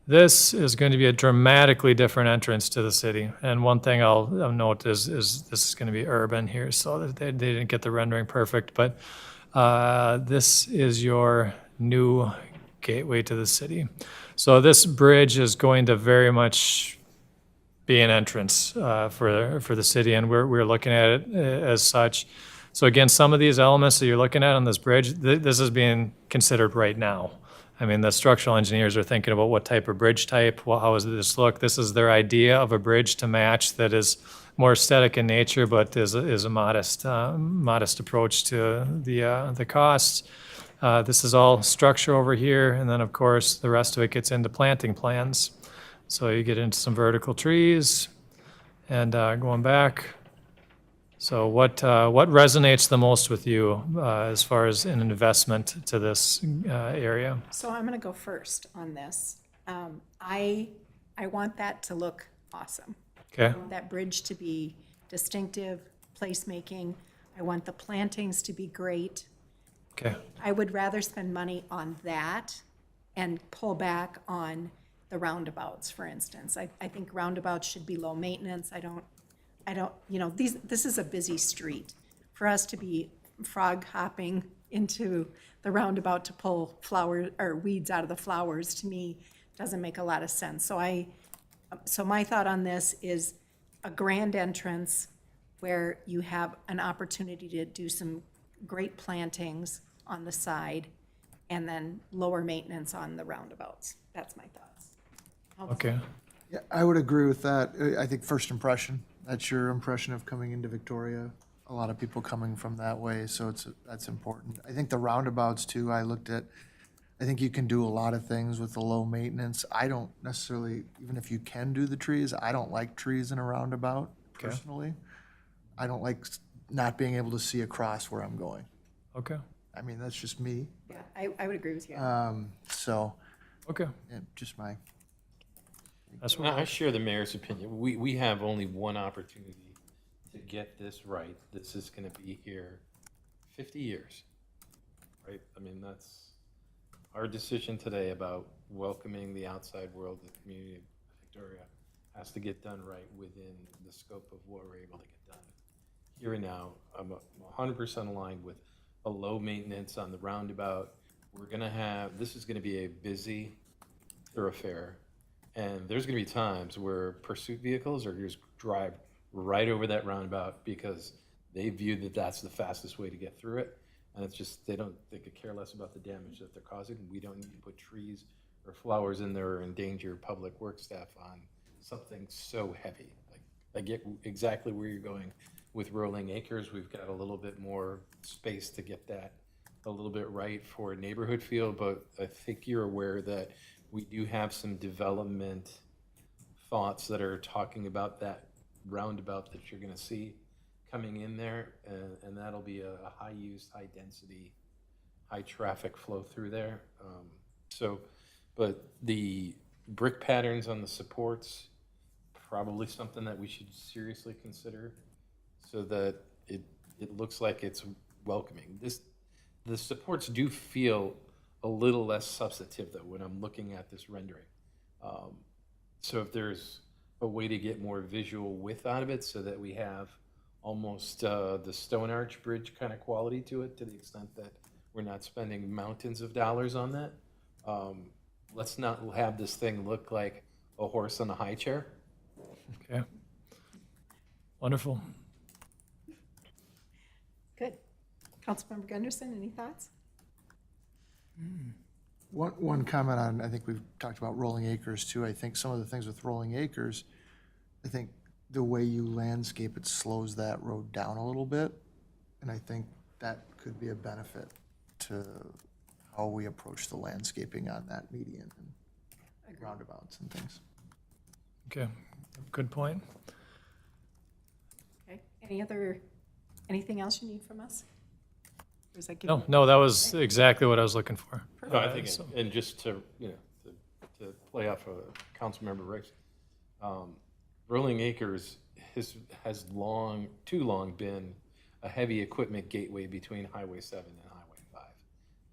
This is going to be a dramatically different entrance to the city. And one thing I'll note is this is going to be urban here, so they didn't get the rendering perfect. But this is your new gateway to the city. So this bridge is going to very much be an entrance for the city, and we're looking at it as such. So again, some of these elements that you're looking at on this bridge, this is being considered right now. I mean, the structural engineers are thinking about what type of bridge type, well, how does this look? This is their idea of a bridge to match that is more aesthetic in nature, but is a modest approach to the costs. This is all structure over here, and then of course the rest of it gets into planting plans. So you get into some vertical trees, and going back. So what resonates the most with you as far as an investment to this area? So I'm going to go first on this. I want that to look awesome. Okay. I want that bridge to be distinctive, placemaking. I want the plantings to be great. Okay. I would rather spend money on that and pull back on the roundabouts, for instance. I think roundabouts should be low maintenance. I don't, this is a busy street. For us to be frog hopping into the roundabout to pull flowers or weeds out of the flowers, to me, doesn't make a lot of sense. So my thought on this is a grand entrance where you have an opportunity to do some great plantings on the side and then lower maintenance on the roundabouts. That's my thoughts. Okay. Yeah, I would agree with that. I think first impression, that's your impression of coming into Victoria. A lot of people coming from that way, so that's important. I think the roundabouts too, I think you can do a lot of things with the low maintenance. I don't necessarily, even if you can do the trees, I don't like trees in a roundabout personally. I don't like not being able to see across where I'm going. Okay. I mean, that's just me. Yeah, I would agree with you. So, Okay. yeah, just my. That's I share the mayor's opinion. We have only one opportunity to get this right. This is going to be here 50 years, right? I mean, that's our decision today about welcoming the outside world, the community of Victoria, has to get done right within the scope of what we're able to get done. Here and now, I'm 100% aligned with a low maintenance on the roundabout. This is going to be a busy thoroughfare. And there's going to be times where pursuit vehicles are just drive right over that roundabout because they view that that's the fastest way to get through it. And it's just, they could care less about the damage that they're causing. We don't need to put trees or flowers in there or endanger public works staff on something so heavy. Like, I get exactly where you're going with Rolling Acres. We've got a little bit more space to get that a little bit right for a neighborhood feel, but I think you're aware that we do have some development thoughts that are talking about that roundabout that you're going to see coming in there, and that'll be a high-use, high-density, high-traffic flow through there. But the brick patterns on the supports, probably something that we should seriously consider so that it looks like it's welcoming. The supports do feel a little less substantive though when I'm looking at this rendering. So if there's a way to get more visual width out of it so that we have almost the Stone Arch Bridge kind of quality to it, to the extent that we're not spending mountains of dollars on that. Let's not have this thing look like a horse on a high chair. Okay. Wonderful. Good. Councilmember Gunderson, any thoughts? One comment on, I think we've talked about Rolling Acres too. I think some of the things with Rolling Acres, I think the way you landscape it slows that road down a little bit. And I think that could be a benefit to how we approach the landscaping on that median and roundabouts and things. Okay. Good point. Okay. Anything else you need from us? Or is that No, that was exactly what I was looking for. No, I think, and just to, to play off of Councilmember Rick's, Rolling Acres has too long been a heavy equipment gateway between Highway 7 and Highway 5.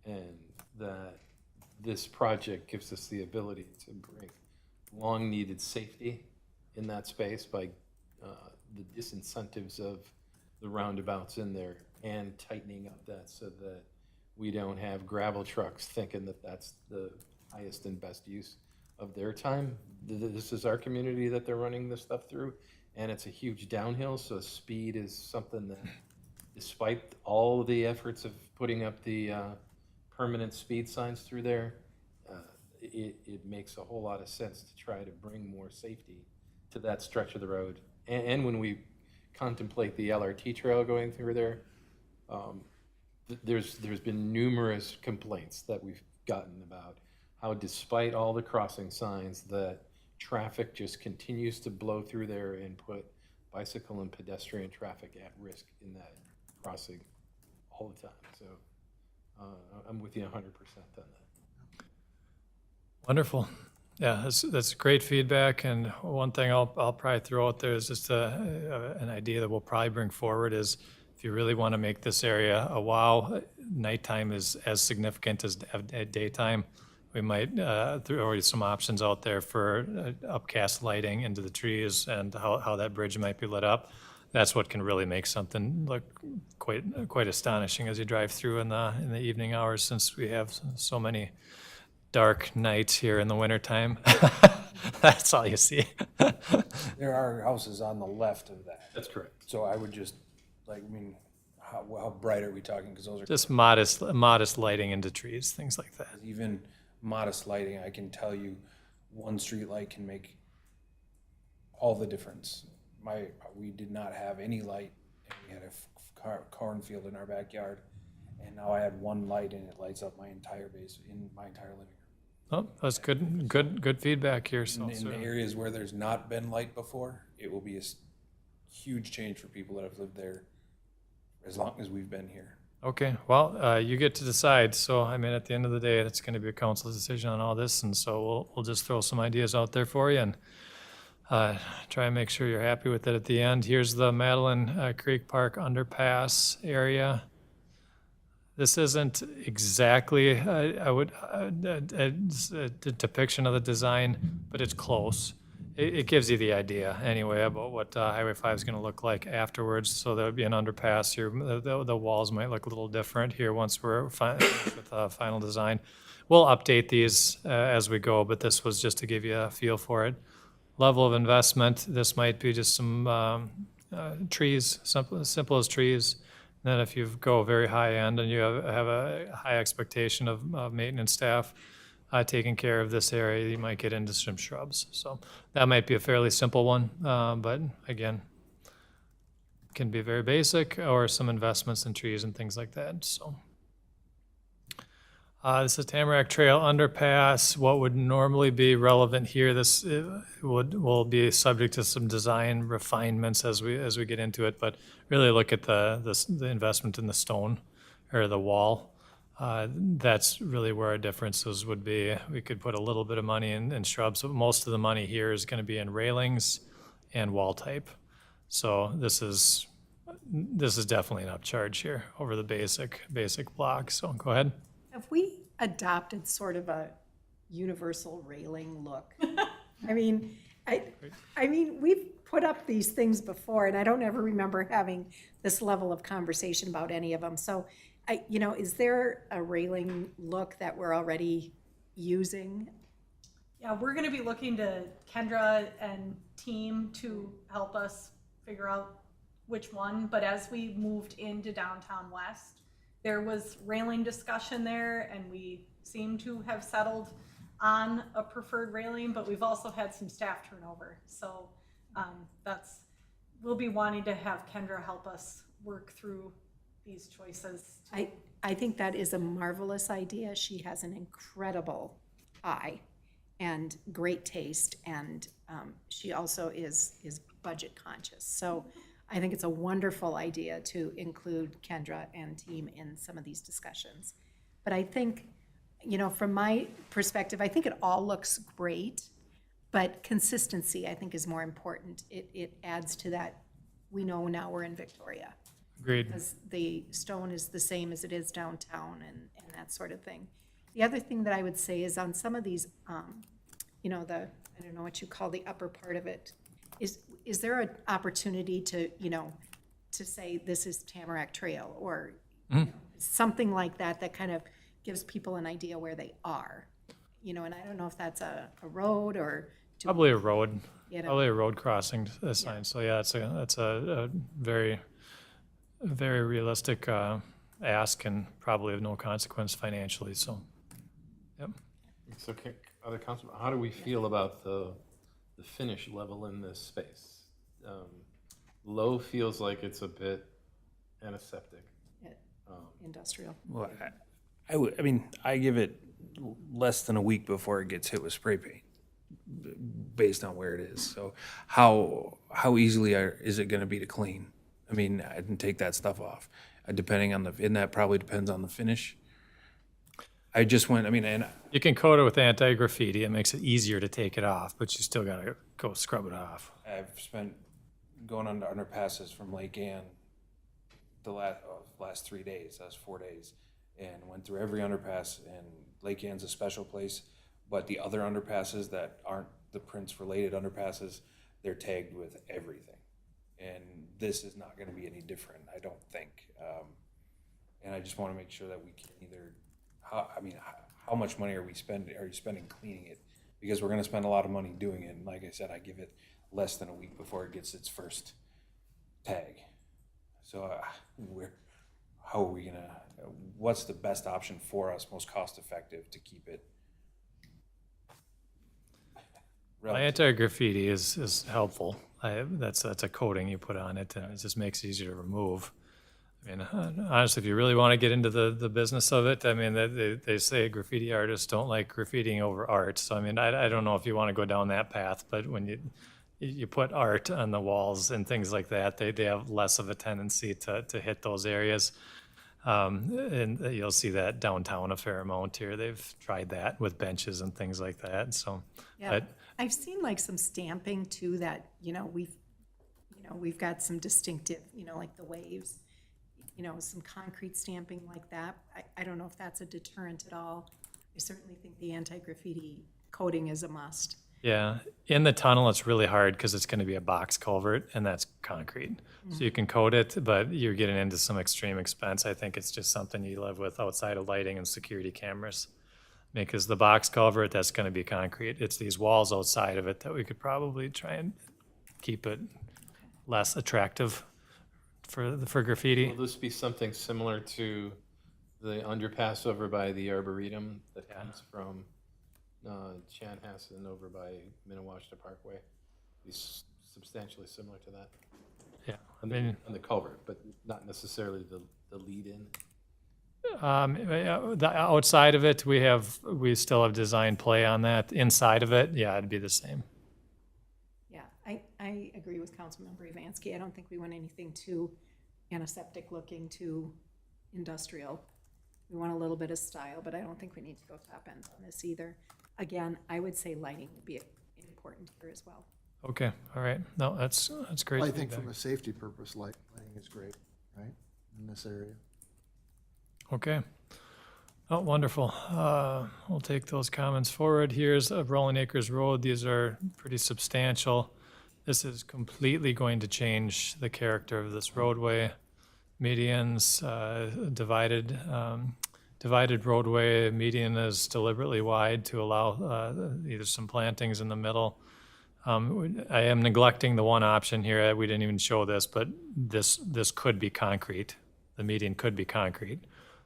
And that this project gives us the ability to bring long-needed safety in that space by the disincentives of the roundabouts in there and tightening up that so that we don't have gravel trucks thinking that that's the highest and best use of their time. This is our community that they're running this stuff through, and it's a huge downhill, so speed is something that, despite all the efforts of putting up the permanent speed signs through there, it makes a whole lot of sense to try to bring more safety to that stretch of the road. And when we contemplate the LRT trail going through there, there's been numerous complaints that we've gotten about how, despite all the crossing signs, that traffic just continues to blow through there and put bicycle and pedestrian traffic at risk in that crossing all the time. So I'm with you 100% on that. Wonderful. Yeah, that's great feedback. And one thing I'll probably throw out there is just an idea that we'll probably bring forward is, if you really want to make this area a wow, nighttime is as significant as daytime. We might throw some options out there for upcast lighting into the trees and how that bridge might be lit up. That's what can really make something look quite astonishing as you drive through in the evening hours, since we have so many dark nights here in the wintertime. That's all you see. There are houses on the left of that. That's correct. So I would just, like, I mean, how bright are we talking? Because those are Just modest lighting into trees, things like that. even modest lighting. I can tell you, one street light can make all the difference. We did not have any light, and we had a cornfield in our backyard, and now I had one light and it lights up my entire base in my entire living room. Oh, that's good feedback here. So, In the areas where there's not been light before, it will be a huge change for people that have lived there as long as we've been here. okay, well, you get to decide. So, I mean, at the end of the day, it's going to be a council decision on all this, and so we'll just throw some ideas out there for you and try and make sure you're happy with it at the end. Here's the Madeline Creek Park underpass area. This isn't exactly a depiction of the design, but it's close. It gives you the idea anyway about what Highway 5 is going to look like afterwards. So there'll be an underpass here. The walls might look a little different here once we're with final design. We'll update these as we go, but this was just to give you a feel for it. Level of investment, this might be just some trees, simple as trees. Then if you go very high end and you have a high expectation of maintenance staff taking care of this area, you might get into some shrubs. So that might be a fairly simple one, but again, can be very basic, or some investments in trees and things like that. So this is Tamarack Trail underpass. What would normally be relevant here, this will be subject to some design refinements as we get into it, but really look at the investment in the stone or the wall. That's really where our differences would be. We could put a little bit of money in shrubs, but most of the money here is going to be in railings and wall type. So this is definitely an upcharge here over the basic block. So go ahead. Have we adopted sort of a universal railing look? I mean, we've put up these things before, and I don't ever remember having this level of conversation about any of them. So, is there a railing look that we're already using? Yeah, we're gonna be looking to Kendra and team to help us figure out which one, but as we moved into downtown West, there was railing discussion there, and we seem to have settled on a preferred railing, but we've also had some staff turnover. So we'll be wanting to have Kendra help us work through these choices. I think that is a marvelous idea. She has an incredible eye and great taste, and she also is budget conscious. So I think it's a wonderful idea to include Kendra and team in some of these discussions. But I think, from my perspective, I think it all looks great, but consistency, I think, is more important. It adds to that. We know now we're in Victoria. Agreed. Because the stone is the same as it is downtown and that sort of thing. The other thing that I would say is on some of these, I don't know what you call the upper part of it, is there an opportunity to say this is Tamarack Trail or something like that kind of gives people an idea where they are? you know, and I don't know if that's a road or. Probably a road, You know. probably a road crossing sign. So yeah, it's a very, very realistic ask and probably of no consequence financially, so, yep. So, other council, how do we feel about the finish level in this space? Low feels like it's a bit antiseptic. Industrial. Well, I mean, I give it less than a week before it gets hit with spray paint, based on where it is. So how easily is it gonna be to clean? I mean, I can take that stuff off, depending on and that probably depends on the finish. I just went, I mean, and You can coat it with anti-graffiti. It makes it easier to take it off, but you still gotta go scrub it off. I've spent going under underpasses from Lake Ann the last 3 days, that's 4 days, and went through every underpass, and Lake Ann's a special place, but the other underpasses that aren't the Prince related underpasses, they're tagged with everything. And this is not gonna be any different, I don't think. And I just wanna make sure that we can either, how much money are you spending cleaning it? Because we're gonna spend a lot of money doing it, and like I said, I give it less than a week before it gets its first tag. So how are we gonna, what's the best option for us, most cost effective to keep it? Anti-graffiti is helpful. That's a coating you put on it, and it just makes it easier to remove. I mean, honestly, if you really want to get into the business of it, I mean, they say graffiti artists don't like graffitiing over art. So, I mean, I don't know if you want to go down that path, but when you put art on the walls and things like that, they have less of a tendency to hit those areas. And you'll see that downtown a fair amount here. They've tried that with benches and things like that. So, Yeah, but I've seen like some stamping too that, we've got some distinctive, like the waves, some concrete stamping like that. I don't know if that's a deterrent at all. I certainly think the anti-graffiti coating is a must. yeah, in the tunnel, it's really hard because it's going to be a box culvert and that's concrete. So you can coat it, but you're getting into some extreme expense. I think it's just something you live with outside of lighting and security cameras. Because the box culvert, that's going to be concrete. It's these walls outside of it that we could probably try and keep it less attractive for graffiti. Will this be something similar to the underpass over by the Arboretum that comes from Chanhassen over by Minnewaska Parkway? Be substantially similar to that? Yeah, I mean, On the culvert, but not necessarily the lead-in? the outside of it, we still have design play on that. Inside of it, yeah, it'd be the same. Yeah, I agree with Councilmember Ivansky. I don't think we want anything too antiseptic looking, too industrial. We want a little bit of style, but I don't think we need to go top end on this either. Again, I would say lighting would be important here as well. Okay, all right. No, that's great. I think from feedback. a safety purpose, lighting is great, right, in this area. Okay. Oh, wonderful. We'll take those comments forward. Here's Rolling Acres Road. These are pretty substantial. This is completely going to change the character of this roadway. Medians, divided roadway. Median is deliberately wide to allow either some plantings in the middle. I am neglecting the one option here. We didn't even show this, but this could be concrete. The median could be concrete.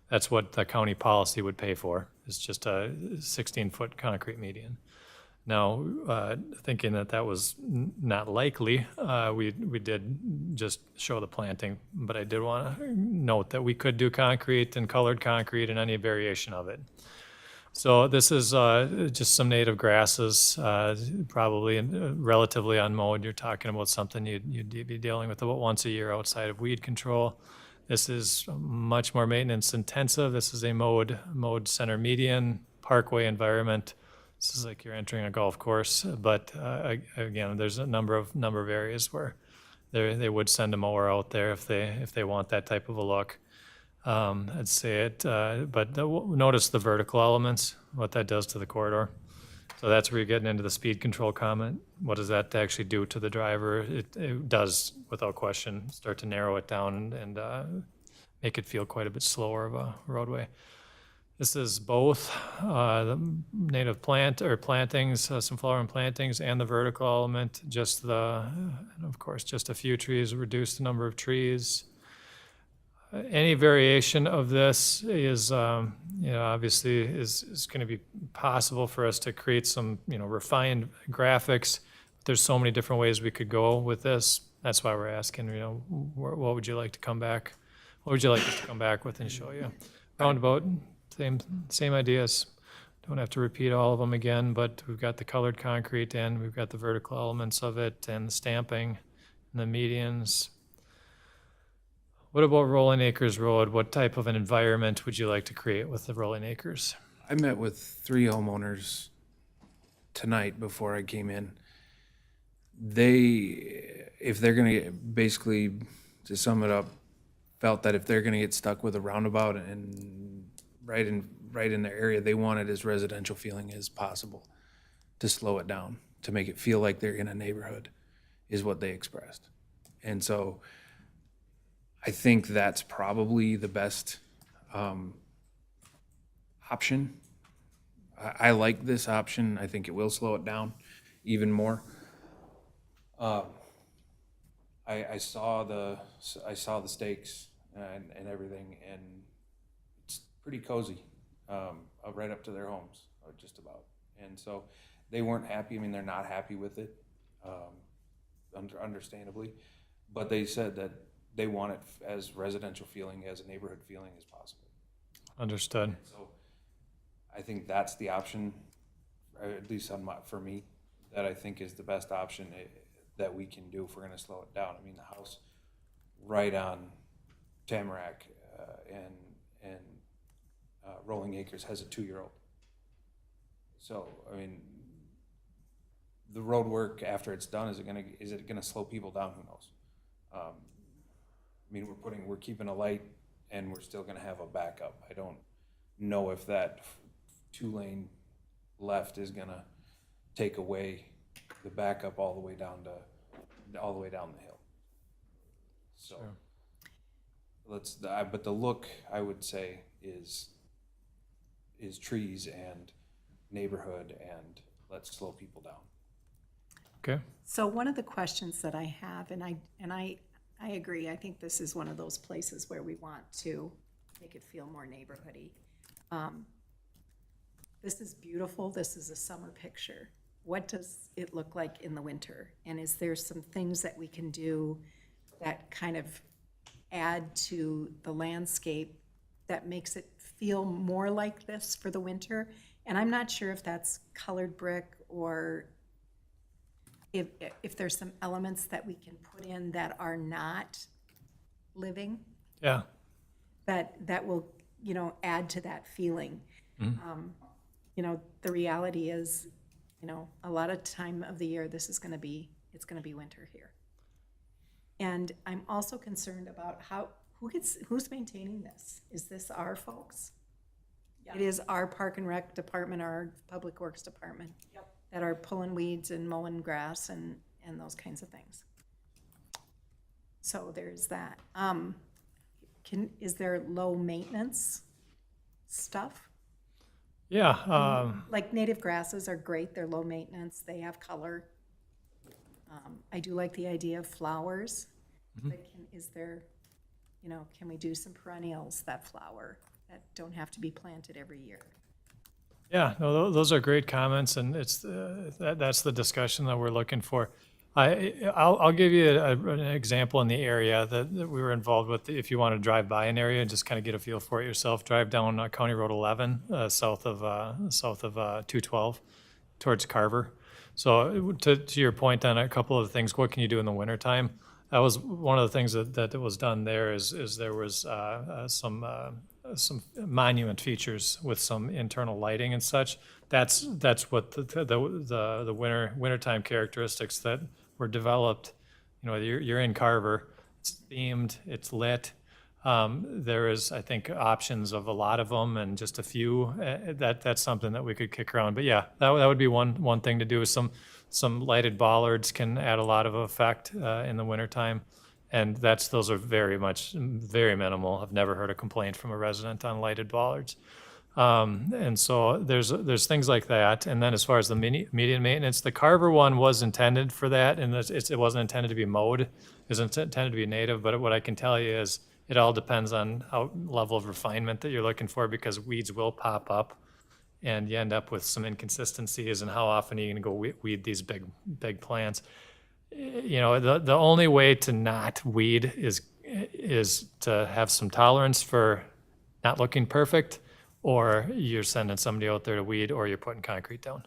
That's what the county policy would pay for. It's just a 16-foot concrete median. Now, thinking that was not likely, we did just show the planting, but I did want to note that we could do concrete and colored concrete and any variation of it. So this is just some native grasses, probably relatively unmowed. You're talking about something you'd be dealing with about once a year outside of weed control. This is much more maintenance intensive. This is a mowed center median parkway environment. This is like you're entering a golf course, but again, there's a number of areas where they would send a mower out there if they want that type of a look. I'd say it, but notice the vertical elements, what that does to the corridor. So that's where you're getting into the speed control comment. What does that actually do to the driver? It does, without question, start to narrow it down and make it feel quite a bit slower of a roadway. This is both the native plant or plantings, some flowering plantings, and the vertical element. Just of course, just a few trees, reduce the number of trees. Any variation of this is, obviously is going to be possible for us to create some, refined graphics. There's so many different ways we could go with this. That's why we're asking, what would you like to come back? What would you like us to come back with and show you? Roundabout, same ideas. Don't have to repeat all of them again, but we've got the colored concrete and we've got the vertical elements of it and the stamping and the medians. What about Rolling Acres Road? What type of an environment would you like to create with the Rolling Acres? I met with 3 homeowners tonight before I came in. If they're gonna get, basically, to sum it up, felt that if they're gonna get stuck with a roundabout and right in their area, they want it as residential feeling as possible, to slow it down, to make it feel like they're in a neighborhood, is what they expressed. And so I think that's probably the best option. I like this option. I think it will slow it down even more. I saw the stakes and everything, and it's pretty cozy, right up to their homes, or just about. And so they weren't happy. I mean, they're not happy with it, understandably, but they said that they want it as residential feeling, as a neighborhood feeling as possible. Understood. So I think that's the option, at least for me, that I think is the best option that we can do if we're going to slow it down. I mean, the house right on Tamarack and Rolling Acres has a 2-year-old. So, I mean, the road work after it's done, is it gonna slow people down? Who knows? I mean, we're keeping a light and we're still gonna have a backup. I don't know if that 2-lane left is gonna take away the backup all the way down the hill. So but the look, I would say, is trees and neighborhood, and let's slow people down. Okay. So one of the questions that I have, and I agree, I think this is one of those places where we want to make it feel more neighborhoody. This is beautiful, this is a summer picture. What does it look like in the winter? And is there some things that we can do that kind of add to the landscape that makes it feel more like this for the winter? And I'm not sure if that's colored brick or if there's some elements that we can put in that are not living. Yeah. That will, add to that feeling. The reality is, a lot of time of the year, it's gonna be winter here. And I'm also concerned about who's maintaining this? Is this our folks? It is our Park and Rec department, our Public Works department that are pulling weeds and mowing grass and those kinds of things. So there's that. Is there low maintenance stuff? Yeah. Like native grasses are great, they're low maintenance, they have color. I do like the idea of flowers, but can we do some perennials that flower, that don't have to be planted every year? Yeah, no, those are great comments, and it's that's the discussion that we're looking for. I'll give you an example in the area that we were involved with. If you want to drive by an area and just kind of get a feel for it yourself, drive down County Road 11 south of 212 towards Carver. So to your point on a couple of things, what can you do in the wintertime? That was one of the things that was done there. Is there was some monument features with some internal lighting and such. That's what the wintertime characteristics that were developed. You're in Carver, it's themed, it's lit. There is, I think, options of a lot of them, and just a few. That's something that we could kick around. But yeah, that would be one thing to do. Is some lighted bollards can add a lot of effect in the wintertime. And those are very minimal. I've never heard a complaint from a resident on lighted bollards. And so there's things like that. And then as far as the median maintenance, the Carver one was intended for that, and it wasn't intended to be mowed. It was intended to be native, but what I can tell you is it all depends on how level of refinement that you're looking for, because weeds will pop up and you end up with some inconsistencies in how often are you gonna go weed these big plants. You know, the only way to not weed is to have some tolerance for not looking perfect, or you're sending somebody out there to weed, or you're putting concrete down.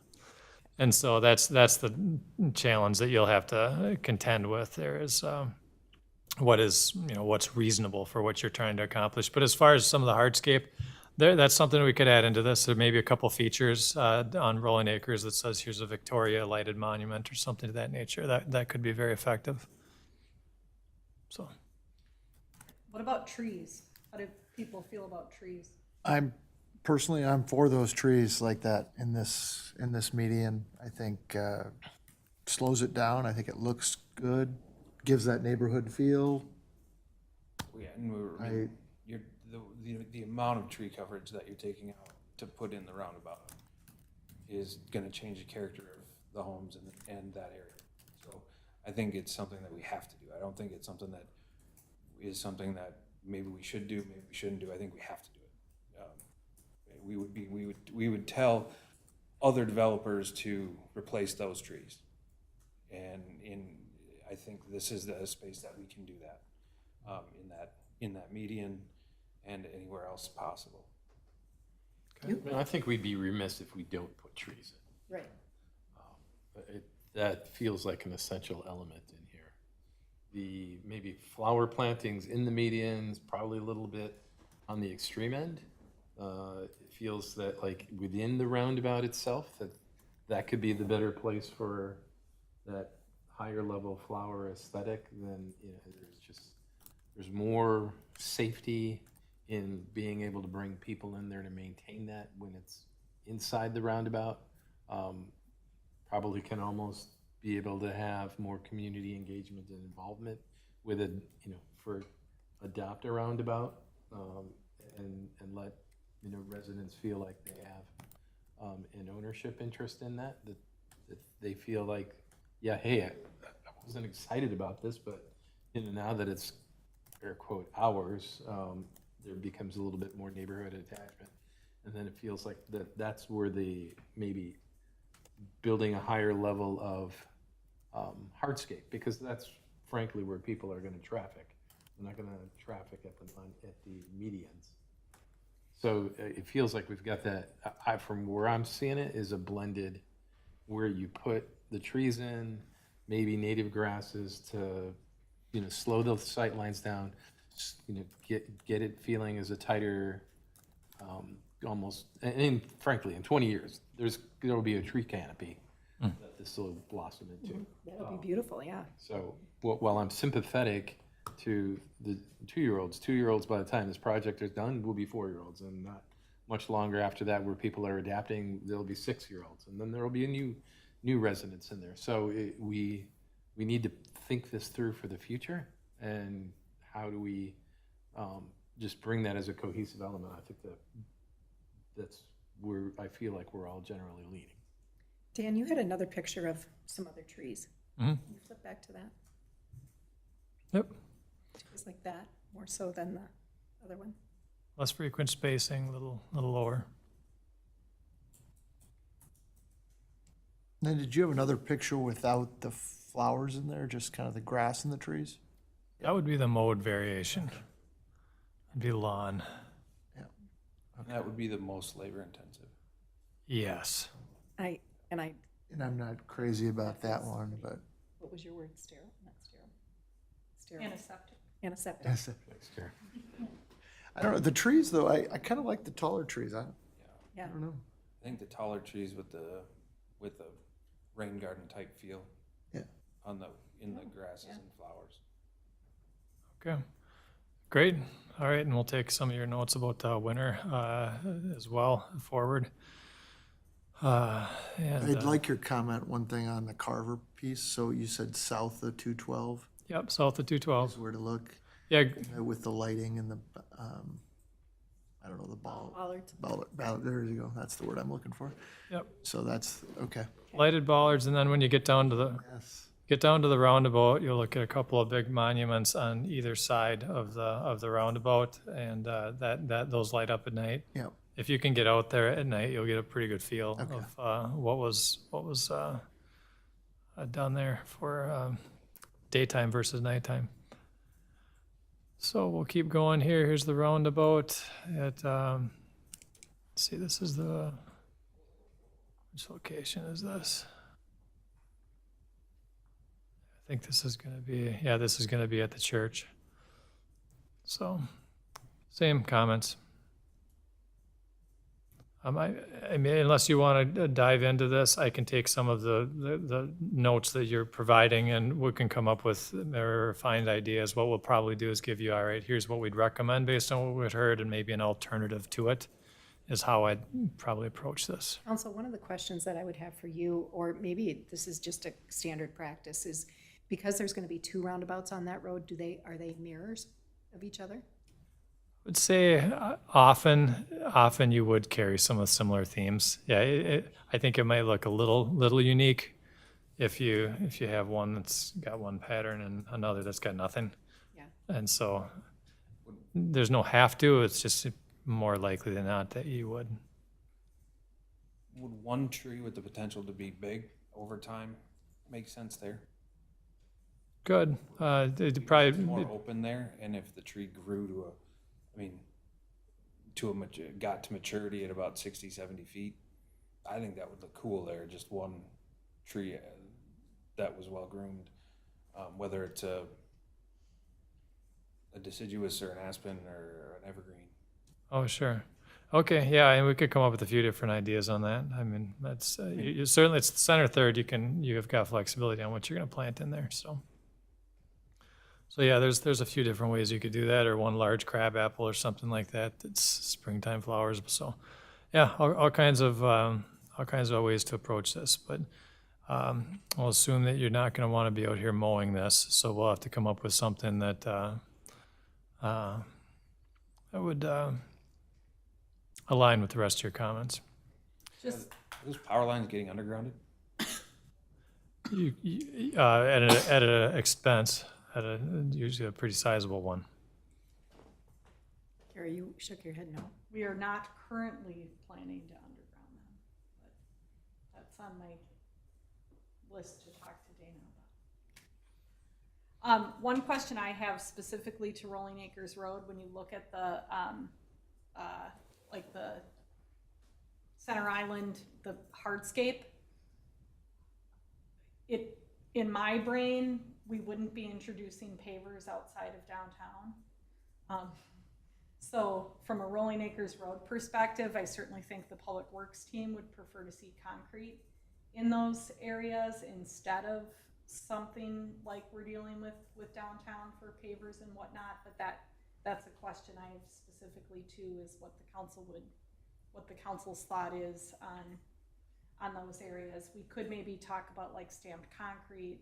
And so that's the challenge that you'll have to contend with. There is what's reasonable for what you're trying to accomplish. But as far as some of the hardscape, that's something we could add into this. There may be a couple features on Rolling Acres that says here's a Victoria lighted monument or something of that nature. That could be very effective. So. What about trees? How do people feel about trees? I'm for those trees like that in this median. I think slows it down. I think it looks good, gives that neighborhood feel. Yeah, and the amount of tree coverage that you're taking out to put in the roundabout is gonna change the character of the homes and that area. So I think it's something that we have to do. I don't think it's something that maybe we should do, maybe we shouldn't do. I think we have to do it. We would tell other developers to replace those trees. And I think this is the space that we can do that, in that median and anywhere else possible. And I think we'd be remiss if we don't put trees in. Right. That feels like an essential element in here. The maybe flower plantings in the medians, probably a little bit on the extreme end. It feels that like within the roundabout itself, that could be the better place for that higher level flower aesthetic than, there's more safety in being able to bring people in there to maintain that when it's inside the roundabout. Probably can almost be able to have more community engagement and involvement with adopt a roundabout, and let residents feel like they have an ownership interest in that they feel like, yeah, hey, I wasn't excited about this, but now that it's air quote ours, there becomes a little bit more neighborhood attachment, and then it feels like that's where maybe building a higher level of hardscape, because that's frankly where people are going to traffic. They're not going to traffic at the medians. So it feels like we've got that. From where I'm seeing it, is a blended where you put the trees in, maybe native grasses to slow the sight lines down, get it feeling as a tighter, almost. And frankly, in 20 years, there will be a tree canopy that this will blossom into. That would be beautiful, yeah. So while I'm sympathetic to the two-year-olds by the time this project is done will be 4-year-olds, and not much longer after that, where people are adapting, there'll be 6-year-olds, and then there will be a new residents in there. So we need to think this through for the future, and how do we just bring that as a cohesive element. I think that's where I feel like we're all generally leaning. Dan, you had another picture of some other trees. Mm-hmm. Can you flip back to that? Yep. Trees like that, more so than the other one. Less frequent spacing, a little lower. Then did you have another picture without the flowers in there, just kind of the grass and the trees? That would be the mode variation. It'd be lawn. Yeah. That would be the most labor intensive. Yes. And I'm not crazy about that one, but. What was your word? Sterile? Not sterile. Sterile. Antiseptic. Antiseptic. Next year. I don't know, the trees though, I kind of like the taller trees. I Yeah. don't know. I think the taller trees with the rain garden type feel. Yeah. In the grasses and flowers. Okay. Great. All right, and we'll take some of your notes about winter as well forward. I'd like your comment, one thing on the Carver piece. So you said south of 212 Yep, south of 212. is where to look. Yeah, With the lighting and the, I don't know, the ball. Bollards. Ballard, there you go. That's the word I'm looking for. Yep. So that's, okay. Lighted bollards, and then when you get down to Yes. the roundabout, you'll look at a couple of big monuments on either side of the roundabout, and those light up at night. Yep. If you can get out there at night, you'll get a pretty good feel Okay. of what was done there for daytime versus nighttime. So we'll keep going here. Here's the roundabout. Let's see, this is which location is this? I think this is going to be, yeah, this is going to be at the church. So, same comments. I mean, unless you want to dive into this, I can take some of the notes that you're providing, and we can come up with more refined ideas. What we'll probably do is give you, all right, here's what we'd recommend based on what we've heard, and maybe an alternative to it is how I'd probably approach this. Council, one of the questions that I would have for you, or maybe this is just a standard practice, is because there's going to be 2 roundabouts on that road, are they mirrors of each other? I would say often you would carry some of the similar themes. Yeah, I think it might look a little unique if you have one that's got one pattern and another that's got nothing. Yeah. And so there's no have to. It's just more likely than not that you would. Would one tree with the potential to be big over time make sense there? Good. It'd It's probably more open there, and if the tree grew to got to maturity at about 60, 70 feet, I think that would look cool there. Just one tree that was well groomed, whether it's a deciduous or an aspen or an evergreen. Oh, sure. Okay, yeah, and we could come up with a few different ideas on that. I mean, that's you certainly, it's the center third. You have got flexibility on what you're going to plant in there. So yeah, there's a few different ways you could do that, or one large crab apple or something like that. That's springtime flowers. So yeah, all kinds of ways to approach this. But I'll assume that you're not going to want to be out here mowing this. So we'll have to come up with something that would align with the rest of your comments. Just Are those power lines getting undergrounded? At an expense, usually a pretty sizable one. Carrie, you shook your head no. we are not currently planning to underground them, but that's on my list to talk to Dana about. One question I have specifically to Rolling Acres Road, when you look at the like the Center Island, the hardscape, in my brain, we wouldn't be introducing pavers outside of downtown. So from a Rolling Acres Road perspective, I certainly think the Public Works team would prefer to see concrete in those areas instead of something like we're dealing with downtown for pavers and whatnot. But that's a question I have specifically too, is what the council's thought is on those areas. We could maybe talk about like stamped concrete.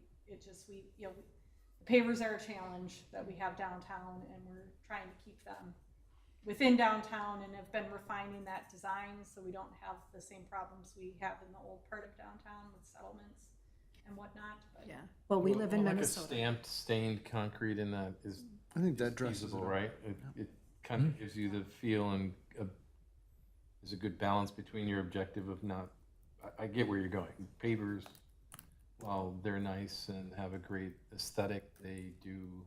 Pavers are a challenge that we have downtown, and we're trying to keep them within downtown and have been refining that design so we don't have the same problems we have in the old part of downtown with settlements and whatnot. But Yeah. Well, we live in Like a Minnesota. stamped, stained concrete in that is I think that dresses it feasible, up. right? It kind of gives you the feel, and there's a good balance between your objective of not, I get where you're going. Pavers, while they're nice and have a great aesthetic, they do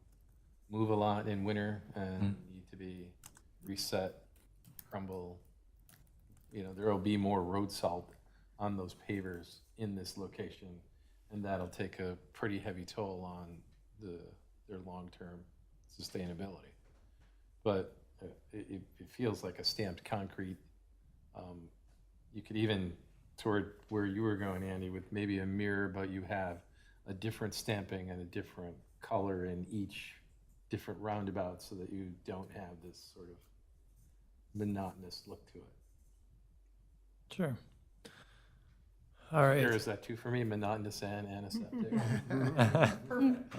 move a lot in winter and need to be reset, crumble. There will be more road salt on those pavers in this location, and that'll take a pretty heavy toll on their long-term sustainability. But it feels like a stamped concrete. You could even, toward where you were going, Andy, with maybe a mirror, but you have a different stamping and a different color in each different roundabout, so that you don't have this sort of monotonous look to it. Sure. All right. There is that too for me, monotonous and antiseptic. perfect.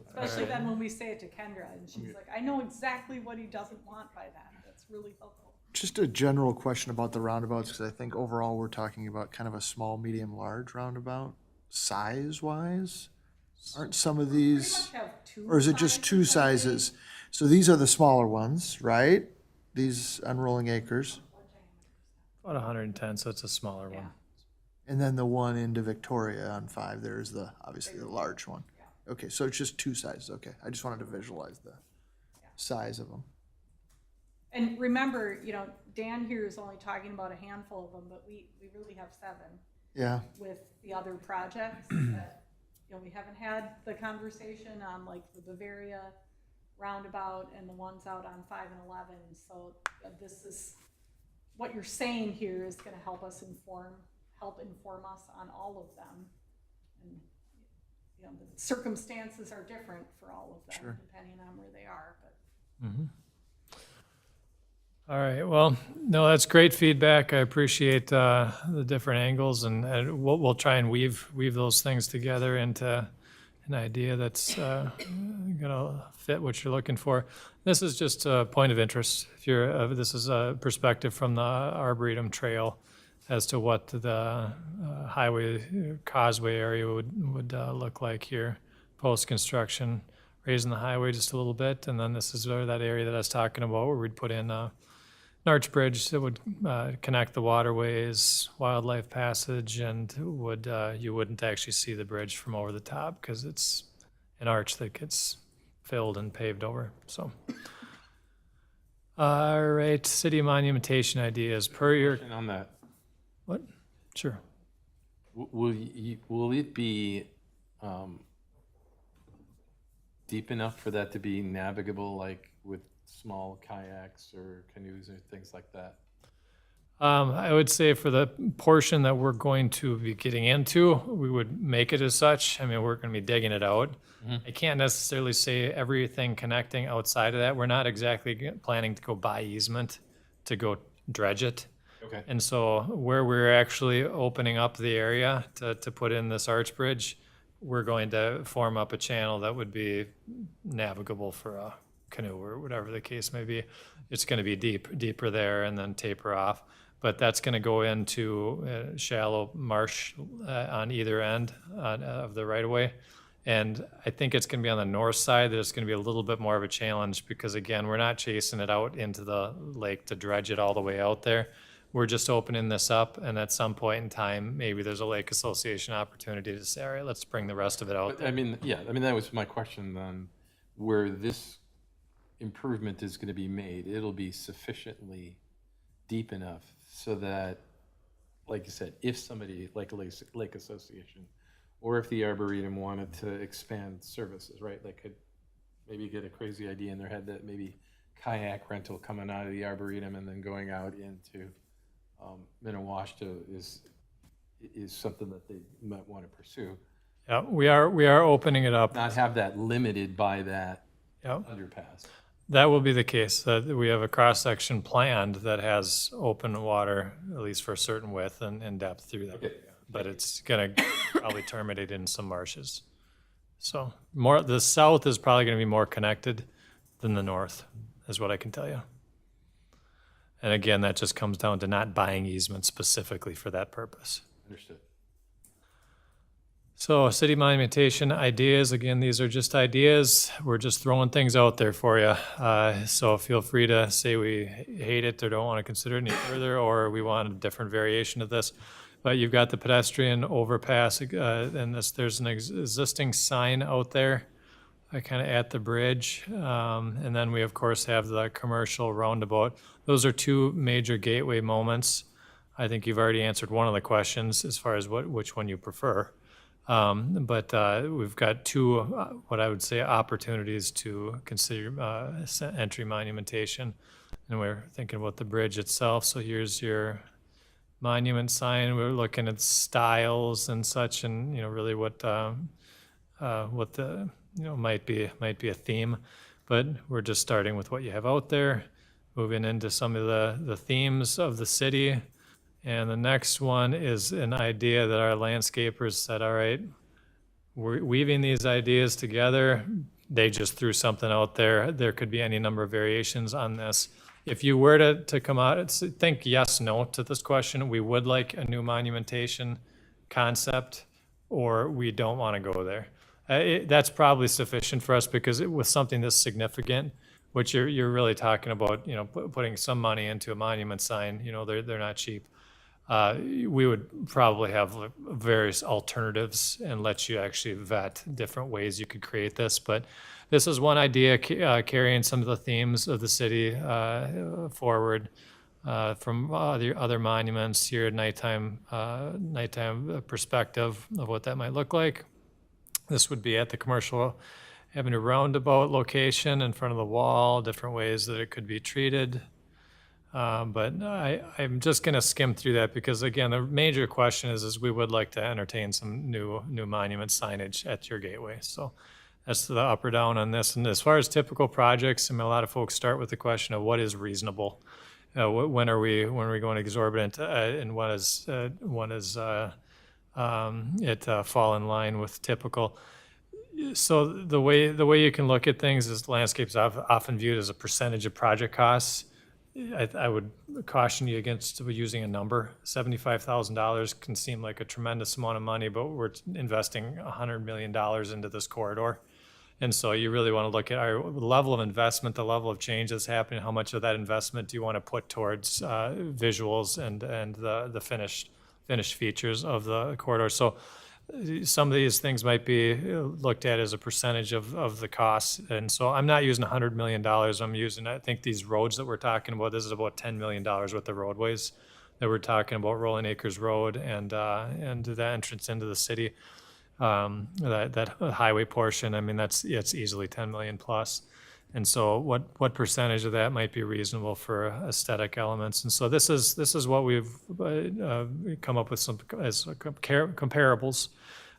Especially then when we say it to Kendra and she's like, I know exactly what he doesn't want by that. That's really helpful. Just a general question about the roundabouts, because I think overall we're talking about kind of a small, medium, large roundabout, size-wise. Aren't some of these, Have two or is it just two sizes? So these are the smaller ones, right? These unrolling acres. About 110, so it's a smaller one. And then the one into Victoria on 5, there's the, obviously the large one. Okay, so it's just two sizes, okay. I just wanted to visualize the size of them. And remember, you know, Dan here is only talking about a handful of them, but we really have 7 Yeah, with the other projects that, you know, we haven't had the conversation on, like the Bavaria roundabout and the ones out on 5 and 11. So this is, what you're saying here is gonna help inform us on all of them. And, you know, the circumstances are different for all of them, Sure. depending on where they are, but. All right, well, no, that's great feedback. I appreciate the different angles, and we'll try and weave those things together into an idea that's gonna fit what you're looking for. This is just a point of interest. If you're, this is a perspective from the Arboretum Trail as to what the highway causeway area would look like here post-construction, raising the highway just a little bit, and then this is where that area that I was talking about where we'd put in an arch bridge that would connect the waterways, wildlife passage, and would you wouldn't actually see the bridge from over the top because it's an arch that gets filled and paved over. So, all right, city monumentation ideas per your And on that, what? Sure. will it be deep enough for that to be navigable, like with small kayaks or canoes or things like that? I would say for the portion that we're going to be getting into, we would make it as such. I mean, we're going to be digging it out. I can't necessarily say everything connecting outside of that. We're not exactly planning to go buy easement to go dredge it. Okay. And so where we're actually opening up the area to put in this arch bridge, we're going to form up a channel that would be navigable for a canoe or whatever the case may be. It's going to be deeper there and then taper off. But that's going to go into shallow marsh on either end of the right of way. And I think it's going to be on the north side that it's going to be a little bit more of a challenge because, again, we're not chasing it out into the lake to dredge it all the way out there. We're just opening this up, and at some point in time, maybe there's a lake association opportunity to say, all right, let's bring the rest of it out. But, I mean, yeah, I mean, that was my question then, where this improvement is going to be made, it'll be sufficiently deep enough so that, like you said, if somebody, like a lake association, or if the Arboretum wanted to expand services, right, they could maybe get a crazy idea in their head that maybe kayak rental coming out of the Arboretum and then going out into Minnewaska is something that they might want to pursue. Yeah, we are opening it up. Not have that limited by that Yep. underpass. That will be the case, that we have a cross-section planned that has open water, at least for a certain width and depth through that. Okay. But it's gonna probably terminate in some marshes. So the south is probably gonna be more connected than the north, is what I can tell you. And again, that just comes down to not buying easements specifically for that purpose. Understood. So city monumentation ideas, again, these are just ideas. We're just throwing things out there for you. So feel free to say we hate it or don't want to consider it any further, or we want a different variation of this. But you've got the pedestrian overpass, and there's an existing sign out there, kind of at the bridge. And then we, of course, have the commercial roundabout. Those are two major gateway moments. I think you've already answered one of the questions as far as which one you prefer. But we've got two, what I would say, opportunities to consider entry monumentation. And we're thinking about the bridge itself. So here's your monument sign. We're looking at styles and such, and really what the might be a theme. But we're just starting with what you have out there, moving into some of the themes of the city. And the next one is an idea that our landscapers said, all right, we're weaving these ideas together. They just threw something out there. There could be any number of variations on this. if you were to come out, think yes, no to this question, we would like a new monumentation concept, or we don't want to go there. That's probably sufficient for us, because with something this significant, which you're really talking about, putting some money into a monument sign, they're not cheap. We would probably have various alternatives and let you actually vet different ways you could create this. But this is one idea, carrying some of the themes of the city forward from other monuments here, nighttime perspective of what that might look like. This would be at the Commercial Avenue roundabout location in front of the wall, different ways that it could be treated. But I'm just going to skim through that, because again, the major question is we would like to entertain some new monument signage at your gateway. So that's the up or down on this. And as far as typical projects, I mean, a lot of folks start with the question of what is reasonable. When are we going exorbitant, and when is it fall in line with typical? So the way you can look at things is landscapes often viewed as a percentage of project costs. I would caution you against using a number. $75,000 can seem like a tremendous amount of money, but we're investing $100 million into this corridor. And so you really want to look at our level of investment, the level of change that's happening, how much of that investment do you want to put towards visuals and the finished features of the corridor. So some of these things might be looked at as a percentage of the cost. And so I'm not using $100 million. I'm using, I think these roads that we're talking about, this is about $10 million worth of roadways that we're talking about, Rolling Acres Road and the entrance into the city. That highway portion, I mean, it's easily 10 million plus. And so what percentage of that might be reasonable for aesthetic elements? And so this is what we've come up with some as comparables.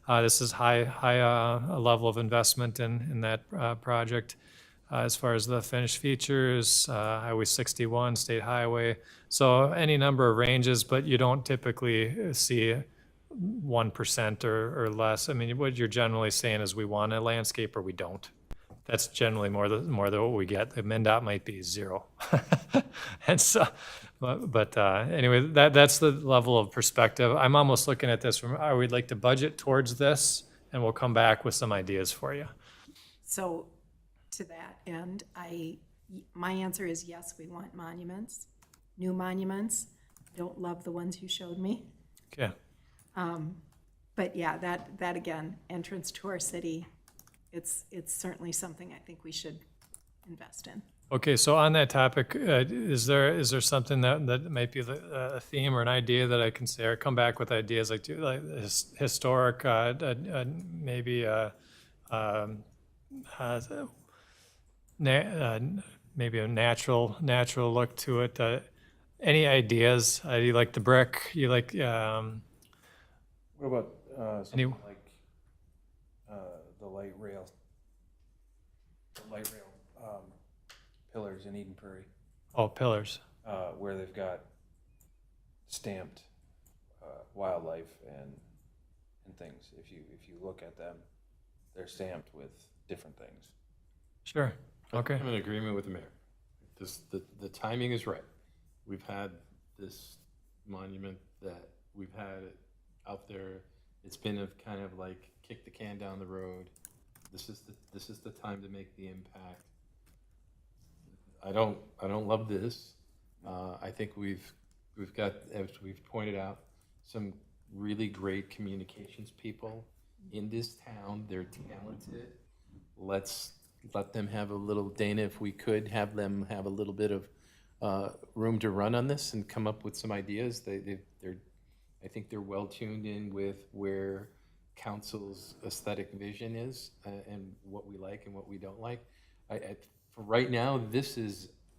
This is high level of investment in that project. As far as the finished features, Highway 61, State Highway. So any number of ranges, but you don't typically see 1% or less. I mean, what you're generally saying is we want a landscape or we don't. That's generally more than what we get. The MnDOT might be 0. And so, but anyway, that's the level of perspective. I'm almost looking at this from, I would like to budget towards this, and we'll come back with some ideas for you. So to that end, my answer is yes, we want monuments, new monuments. Don't love the ones you showed me. Okay. But yeah, that again, entrance to our city, it's certainly something I think we should invest in. Okay, so on that topic, is there something that might be a theme or an idea that I can say, or come back with ideas like historic, maybe maybe a natural look to it? Any ideas? You like the brick? You like? What about something like the light rail pillars in Eden Prairie? Oh, pillars. Where they've got stamped wildlife and things. If you look at them, they're stamped with different things. Sure. Okay. I'm in agreement with the mayor. The timing is right. We've had this monument that we've had out there. It's been a kind of like kick the can down the road. This is the time to make the impact. I don't love this. I think we've got, as we've pointed out, some really great communications people in this town. They're talented. Let's let them have a little, Dana, if we could have them have a little bit of room to run on this and come up with some ideas. I think they're well tuned in with where council's aesthetic vision is and what we like and what we don't like. For right now,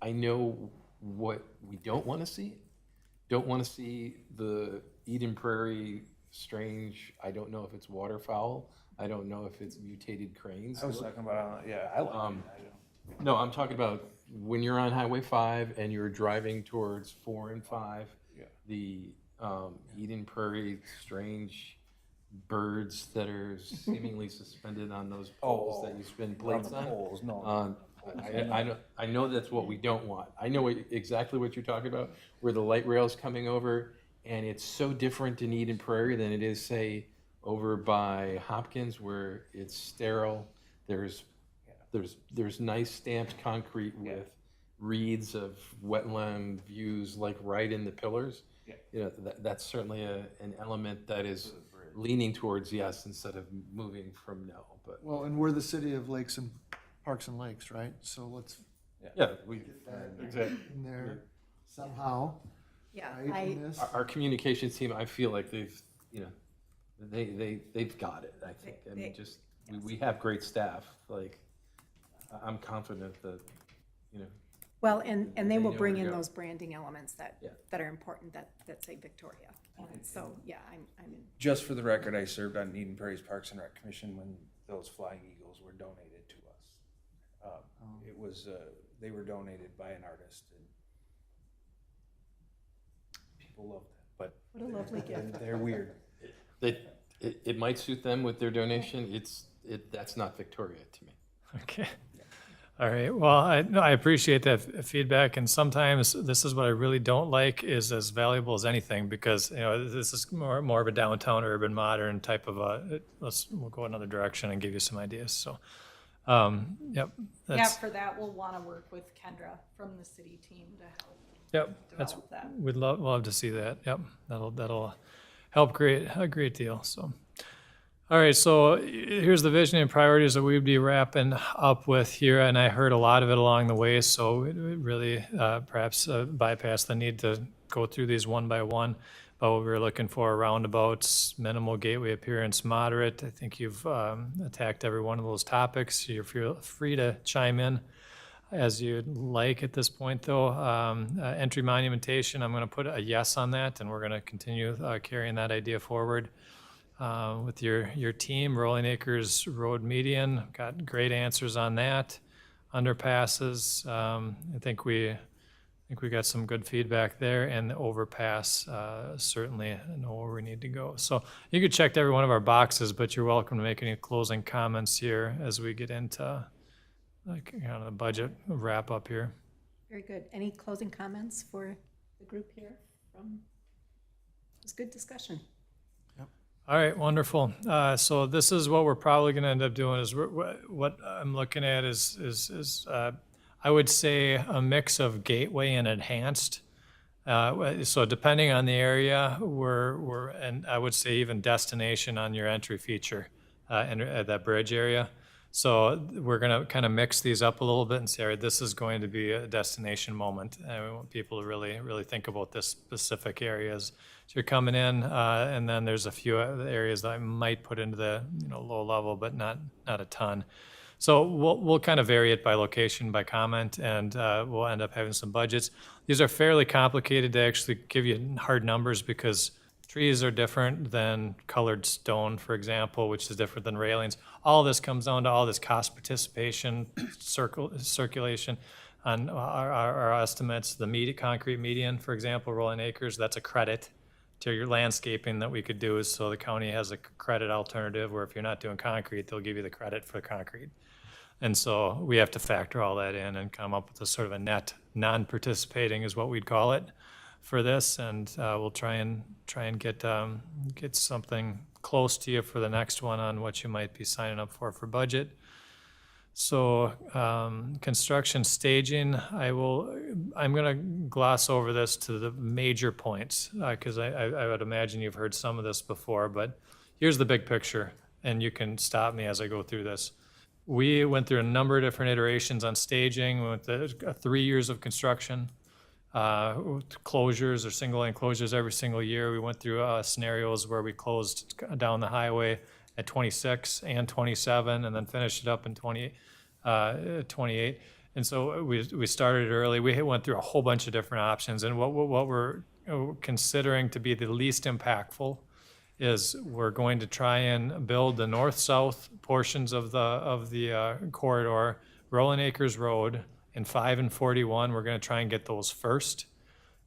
I know what we don't want to see. Don't want to see the Eden Prairie strange, I don't know if it's waterfowl. I don't know if it's mutated cranes. I was talking about, I like it. No, I'm talking about when you're on Highway 5 and you're driving towards 4 and 5, the Eden Prairie strange birds that are seemingly suspended on those poles that you spin plates on. Poles, no. I know that's what we don't want. I know exactly what you're talking about, where the light rail's coming over, and it's so different in Eden Prairie than it is, say, over by Hopkins, where it's sterile. There's nice stamped concrete with reeds of wetland views, like right in the pillars. You know, that's certainly an element that is leaning towards yes instead of moving from no. But Well, and we're the city of lakes and parks and lakes, right? So let's yeah, we get that exactly. in there somehow. Yeah, right, in this. Our communications team, I feel like they've, you know, they've got it. I think. I mean, just we have great staff. Like, I'm confident that, you know. Well, and they will know bring where to in go. those branding elements that Yeah. that are important that say Victoria. So yeah, I'm in. Just for the record, I served on Eden Prairie's Parks and Rec Commission when those flying eagles were donated to us. It was, they were donated by an artist, and people loved them, but What a lovely gift. they're weird. It might suit them with their donation. That's not Victoria to me. Okay. All right. Well, I appreciate that feedback, and sometimes this is what I really don't like is as valuable as anything, because, you know, this is more of a downtown urban modern type of we'll go another direction and give you some ideas. So, yep. Yeah, for that, we'll want to work with Kendra from the city team to help Yep. That's develop that. we'd love to see that. Yep. That'll help create a great deal. So. All right, so here's the vision and priorities that we'd be wrapping up with here, and I heard a lot of it along the way, so it really perhaps bypass the need to go through these one by one. But what we were looking for, roundabouts, minimal gateway appearance, moderate. I think you've attacked every one of those topics. You're free to chime in as you'd like at this point, though. Entry monumentation, I'm going to put a yes on that, and we're going to continue carrying that idea forward. With your team, Rolling Acres Road Median, got great answers on that. Underpasses, I think we got some good feedback there, and the overpass, certainly know where we need to go. So you could check every one of our boxes, but you're welcome to make any closing comments here as we get into the budget wrap up here. Very good. Any closing comments for the group here? It was good discussion. All right, wonderful. So this is what we're probably going to end up doing is what I'm looking at is I would say a mix of gateway and enhanced. So depending on the area, and I would say even destination on your entry feature at that bridge area. So we're going to kind of mix these up a little bit and say, all right, this is going to be a destination moment, and we want people to really think about this specific areas. So you're coming in, and then there's a few areas that I might put into the low level, but not a ton. So we'll kind of vary it by location, by comment, and we'll end up having some budgets. These are fairly complicated to actually give you hard numbers because trees are different than colored stone, for example, which is different than railings. All this comes down to all this cost participation, circulation on our estimates. The concrete median, for example, Rolling Acres, that's a credit to your landscaping that we could do. So the county has a credit alternative where if you're not doing concrete, they'll give you the credit for the concrete. And so we have to factor all that in and come up with a sort of a net non-participating is what we'd call it for this, and we'll try and get something close to you for the next one on what you might be signing up for budget. So construction staging, I'm going to gloss over this to the major points because I would imagine you've heard some of this before, but here's the big picture, and you can stop me as I go through this. We went through a number of different iterations on staging. We went through 3 years of construction. Closures or single lane closures every single year. We went through scenarios where we closed down the highway at 26 and 27 and then finished it up in 28. And so we started early. We went through a whole bunch of different options, and what we're considering to be the least impactful is we're going to try and build the north-south portions of the corridor, Rolling Acres Road, in 5 and 41, we're going to try and get those first,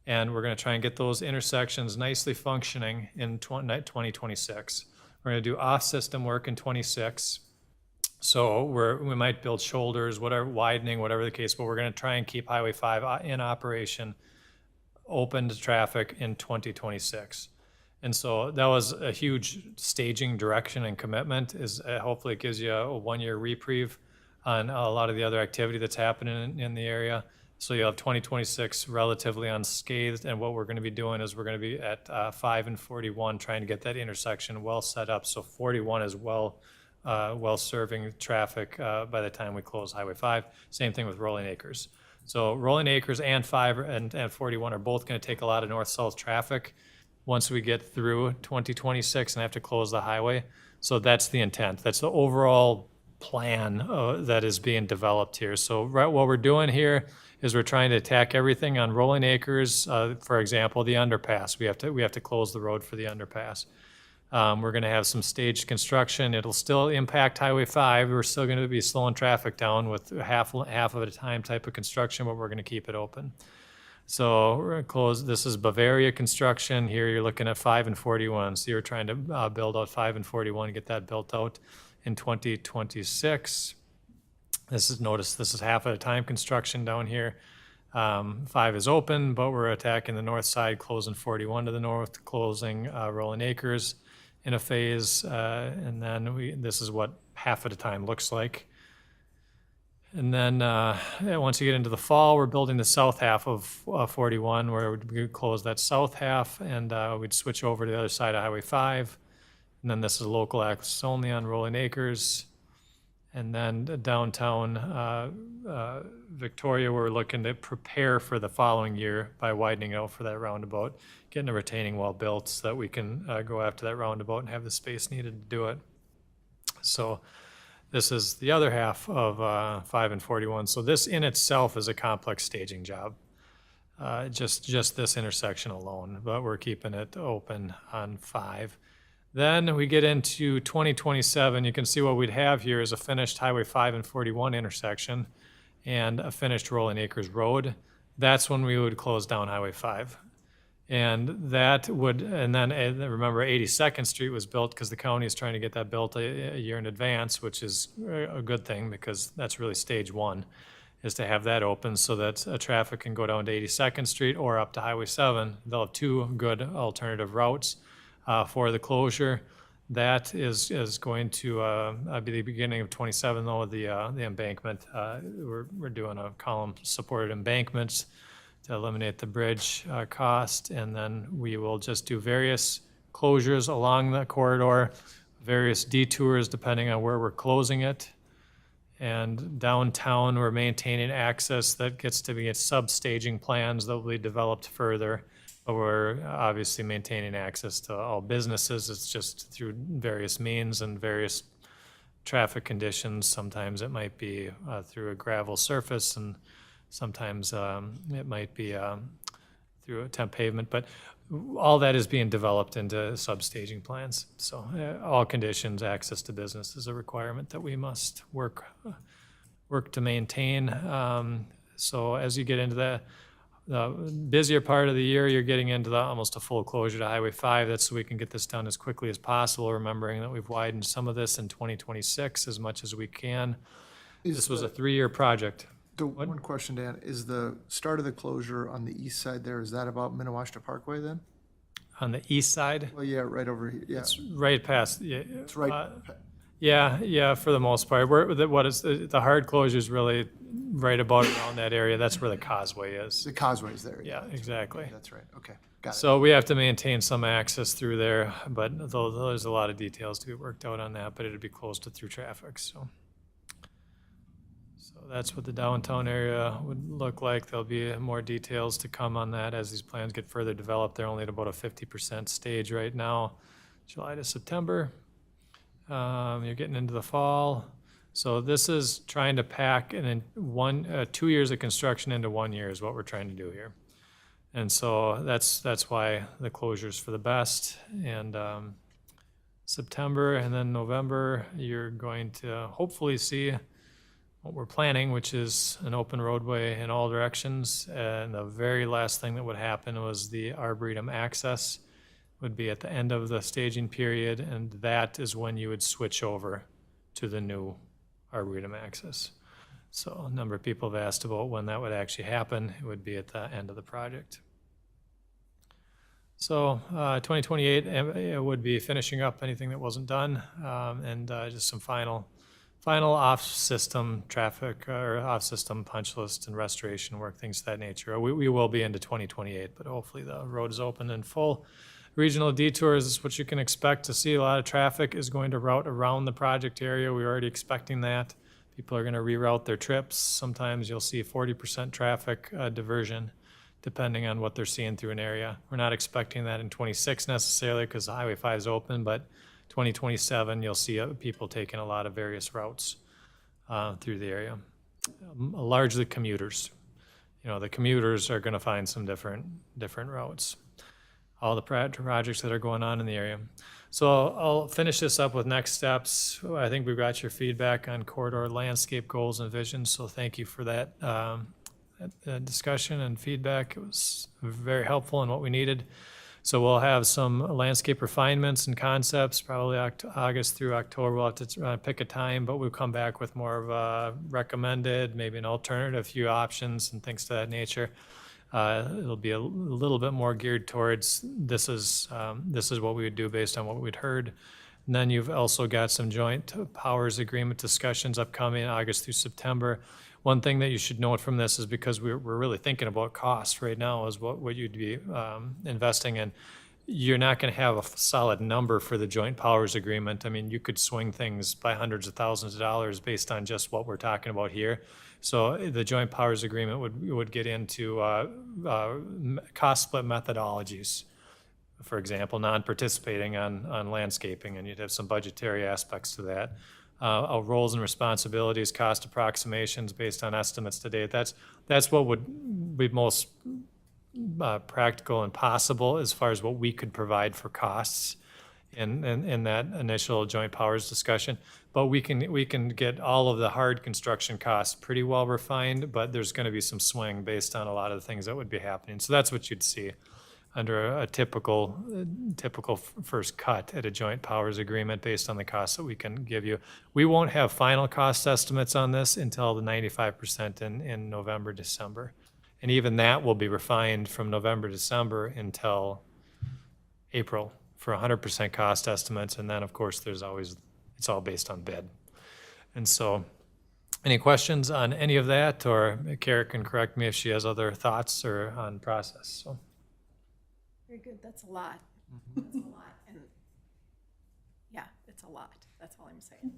and we're going to try and get those intersections nicely functioning in 2026. We're going to do off-system work in 26, So we might build shoulders, whatever, widening, whatever the case, but we're gonna try and keep Highway 5 in operation, open to traffic in 2026. And so that was a huge staging direction and commitment, is hopefully it gives you a 1-year reprieve on a lot of the other activity that's happening in the area. So you'll have 2026 relatively unscathed, and what we're gonna be doing is we're gonna be at 5 and 41, trying to get that intersection well set up, so 41 is well serving traffic by the time we close Highway 5. Same thing with Rolling Acres. So Rolling Acres and 5 and 41 are both gonna take a lot of north-south traffic once we get through 2026 and have to close the highway. So that's the intent. That's the overall plan that is being developed here. So what we're doing here is we're trying to attack everything on Rolling Acres. For example, the underpass. We have to close the road for the underpass. We're going to have some staged construction. It'll still impact Highway 5. We're still going to be slowing traffic down with half of a time type of construction, but we're going to keep it open. So we're going to close. This is Bavaria construction. Here you're looking at 5 and 41. So you're trying to build out 5 and 41, get that built out in 2026. Notice this is half at a time construction down here. 5 is open, but we're attacking the north side, closing 41 to the north, closing Rolling Acres in a phase, and then this is what half at a time looks like. And then once you get into the fall, we're building the south half of 41, where we'd close that south half, and we'd switch over to the other side of Highway 5. And then this is local access only on Rolling Acres. And then downtown Victoria, we're looking to prepare for the following year by widening out for that roundabout, getting a retaining wall built so that we can go after that roundabout and have the space needed to do it. So this is the other half of 5 and 41. So this in itself is a complex staging job, just this intersection alone, but we're keeping it open on 5. Then we get into 2027. You can see what we'd have here is a finished Highway 5 and 41 intersection and a finished Rolling Acres Road. That's when we would close down Highway 5. And that would, and then remember 82nd Street was built because the county is trying to get that built a year in advance, which is a good thing because that's really stage 1, is to have that open so that traffic can go down to 82nd Street or up to Highway 7. They'll have 2 good alternative routes for the closure. That is going to be the beginning of 27, though, the embankment. We're doing a column-supported embankments to eliminate the bridge cost, and then we will just do various closures along the corridor, various detours depending on where we're closing it. And downtown, we're maintaining access that gets to be sub-staging plans that will be developed further. But we're obviously maintaining access to all businesses. It's just through various means and various traffic conditions. Sometimes it might be through a gravel surface, and sometimes it might be through a temp pavement. But all that is being developed into sub-staging plans. So all conditions, access to business is a requirement that we must work to maintain. So as you get into the busier part of the year, you're getting into almost a full closure to Highway 5. That's so we can get this done as quickly as possible, remembering that we've widened some of this in 2026 as much as we can. This was a 3-year project. One question, Dan, is the start of the closure on the east side there, is that about Minnewaska Parkway then? On the east side? Well, yeah, right over here, yeah. It's right past, It's right, yeah, for the most part. The hard closure is really right about around that area. That's where the causeway is. the causeway's there. Yeah, exactly. That's right, okay, got it. So we have to maintain some access through there, but there's a lot of details to be worked out on that, but it'd be closed to through traffic, so. So that's what the downtown area would look like. There'll be more details to come on that as these plans get further developed. They're only at about a 50% stage right now, July to September. You're getting into the fall. So this is trying to pack 2 years of construction into 1 year is what we're trying to do here. And so that's why the closure's for the best. And September and then November, you're going to hopefully see what we're planning, which is an open roadway in all directions. And the very last thing that would happen was the Arboretum access would be at the end of the staging period, and that is when you would switch over to the new Arboretum access. So a number of people have asked about when that would actually happen. It would be at the end of the project. So 2028, it would be finishing up anything that wasn't done, and just some final off-system traffic or off-system punch list and restoration work, things of that nature. We will be into 2028, but hopefully the road is open and full. Regional detours is what you can expect to see. A lot of traffic is going to route around the project area. We're already expecting that. People are going to reroute their trips. Sometimes you'll see 40% traffic diversion, depending on what they're seeing through an area. We're not expecting that in 26 necessarily because Highway 5 is open, but 2027, you'll see people taking a lot of various routes through the area. Largely commuters. The commuters are going to find some different routes. All the projects that are going on in the area. So I'll finish this up with next steps. I think we've got your feedback on corridor landscape goals and visions, so thank you for that discussion and feedback. It was very helpful in what we needed. So we'll have some landscape refinements and concepts, probably August through October. We'll have to pick a time, but we'll come back with more of a recommended, maybe an alternative, few options and things to that nature. It'll be a little bit more geared towards this is what we would do based on what we'd heard. And then you've also got some joint powers agreement discussions upcoming August through September. One thing that you should note from this is because we're really thinking about costs right now is what you'd be investing in. You're not going to have a solid number for the joint powers agreement. I mean, you could swing things by hundreds of thousands of dollars based on just what we're talking about here. So the joint powers agreement would get into cost split methodologies. For example, non-participating on landscaping, and you'd have some budgetary aspects to that. Roles and responsibilities, cost approximations based on estimates to date. That's what would be most practical and possible as far as what we could provide for costs in that initial joint powers discussion. But we can get all of the hard construction costs pretty well refined, but there's going to be some swing based on a lot of the things that would be happening. So that's what you'd see under a typical first cut at a joint powers agreement based on the costs that we can give you. We won't have final cost estimates on this until the 95% in November, December. And even that will be refined from November, December until April for 100% cost estimates. And then, of course, it's all based on bid. And so any questions on any of that? Or Kara can correct me if she has other thoughts or on process. So. Very good. That's a lot. That's a lot. And yeah, it's a lot. That's all I'm saying.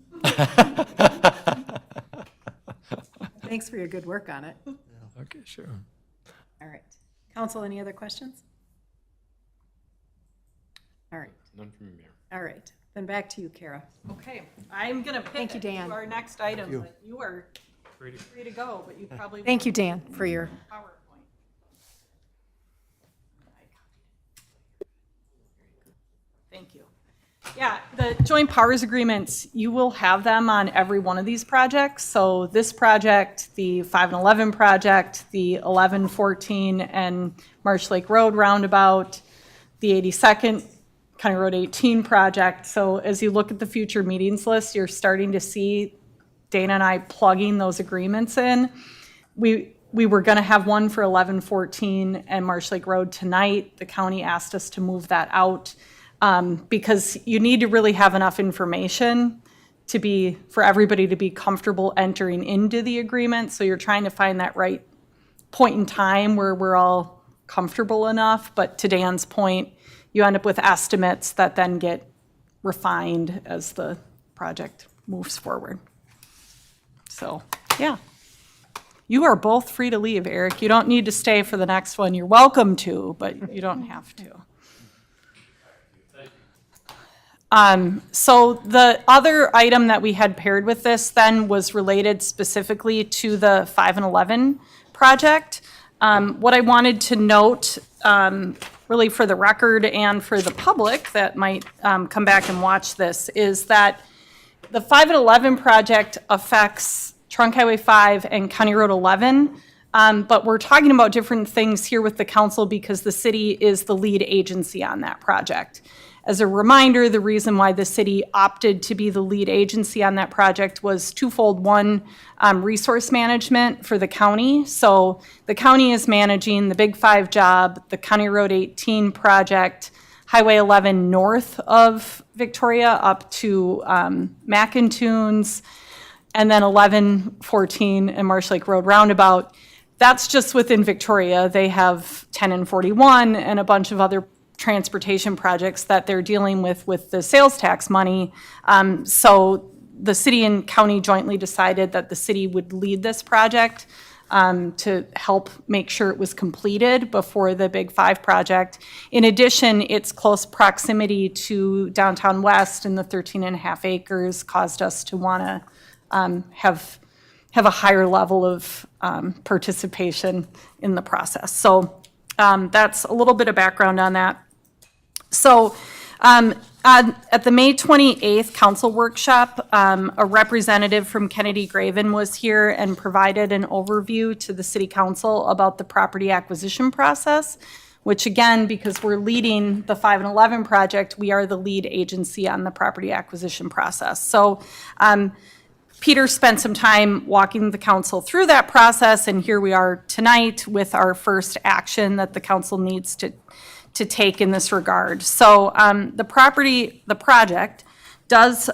Thanks for your good work on it. Okay, sure. All right. Council, any other questions? All right. None from me, Mayor. All right. Then back to you, Kara. Okay, I'm going to Thank you, Dan. to our next item. But you are free to go, but you probably Thank you, Dan, for your. PowerPoint. Thank you. Yeah, the joint powers agreements, you will have them on every one of these projects. So this project, the 5 and 11 project, the 11, 14, and Marsh Lake Road roundabout, the 82nd County Road 18 project. So as you look at the future meetings list, you're starting to see Dana and I plugging those agreements in. We were going to have one for 11, 14, and Marsh Lake Road tonight. The county asked us to move that out. Because you need to really have enough information for everybody to be comfortable entering into the agreement. So you're trying to find that right point in time where we're all comfortable enough. But to Dan's point, you end up with estimates that then get refined as the project moves forward. So, yeah. You are both free to leave, Eric. You don't need to stay for the next one. You're welcome to, but you don't have to. So the other item that we had paired with this then was related specifically to the 5 and 11 project. What I wanted to note, really for the record and for the public that might come back and watch this, is that the 5 and 11 project affects Trunk Highway 5 and County Road 11. But we're talking about different things here with the council because the city is the lead agency on that project. As a reminder, the reason why the city opted to be the lead agency on that project was twofold. One, resource management for the county. So the county is managing the Big 5 job, the County Road 18 project, Highway 11 north of Victoria up to McIntoons, and then 11, 14, and Marsh Lake Road roundabout. That's just within Victoria. They have 10 and 41 and a bunch of other transportation projects that they're dealing with the sales tax money. So the city and county jointly decided that the city would lead this project to help make sure it was completed before the Big 5 project. In addition, its close proximity to downtown West and the 13.5 acres caused us to want to have a higher level of participation in the process. So that's a little bit of background on that. So at the May 28th council workshop, a representative from Kennedy Graven was here and provided an overview to the city council about the property acquisition process, which again, because we're leading the 5 and 11 project, we are the lead agency on the property acquisition process. So Peter spent some time walking the council through that process, and here we are tonight with our first action that the council needs to take in this regard. So the project does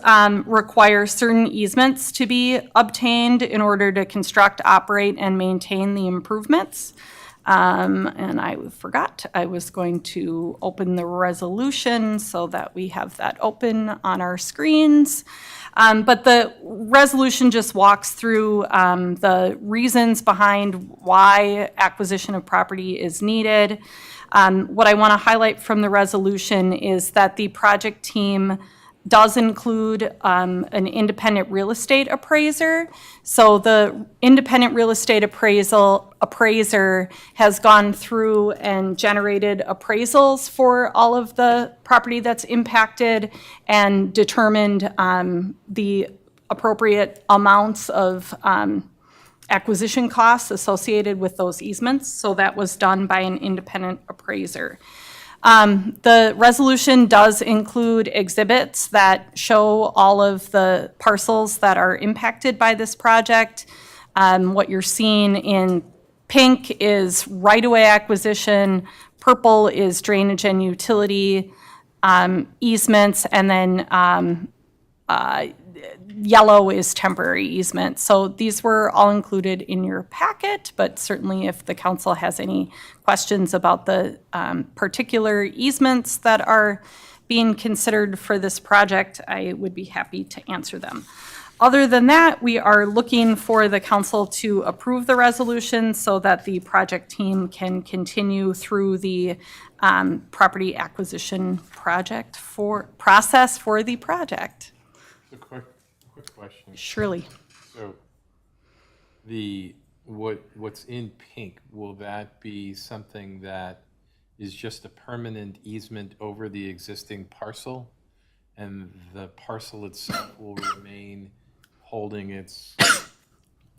require certain easements to be obtained in order to construct, operate, and maintain the improvements. And I forgot, I was going to open the resolution so that we have that open on our screens. But the resolution just walks through the reasons behind why acquisition of property is needed. What I want to highlight from the resolution is that the project team does include an independent real estate appraiser. So the independent real estate appraiser has gone through and generated appraisals for all of the property that's impacted and determined the appropriate amounts of acquisition costs associated with those easements. So that was done by an independent appraiser. The resolution does include exhibits that show all of the parcels that are impacted by this project. What you're seeing in pink is right-of-way acquisition, purple is drainage and utility easements, and then yellow is temporary easement. So these were all included in your packet, but certainly if the council has any questions about the particular easements that are being considered for this project, I would be happy to answer them. Other than that, we are looking for the council to approve the resolution so that the project team can continue through the property acquisition process for the project. A quick question. Surely. So what's in pink, will that be something that is just a permanent easement over the existing parcel? And the parcel itself will remain holding its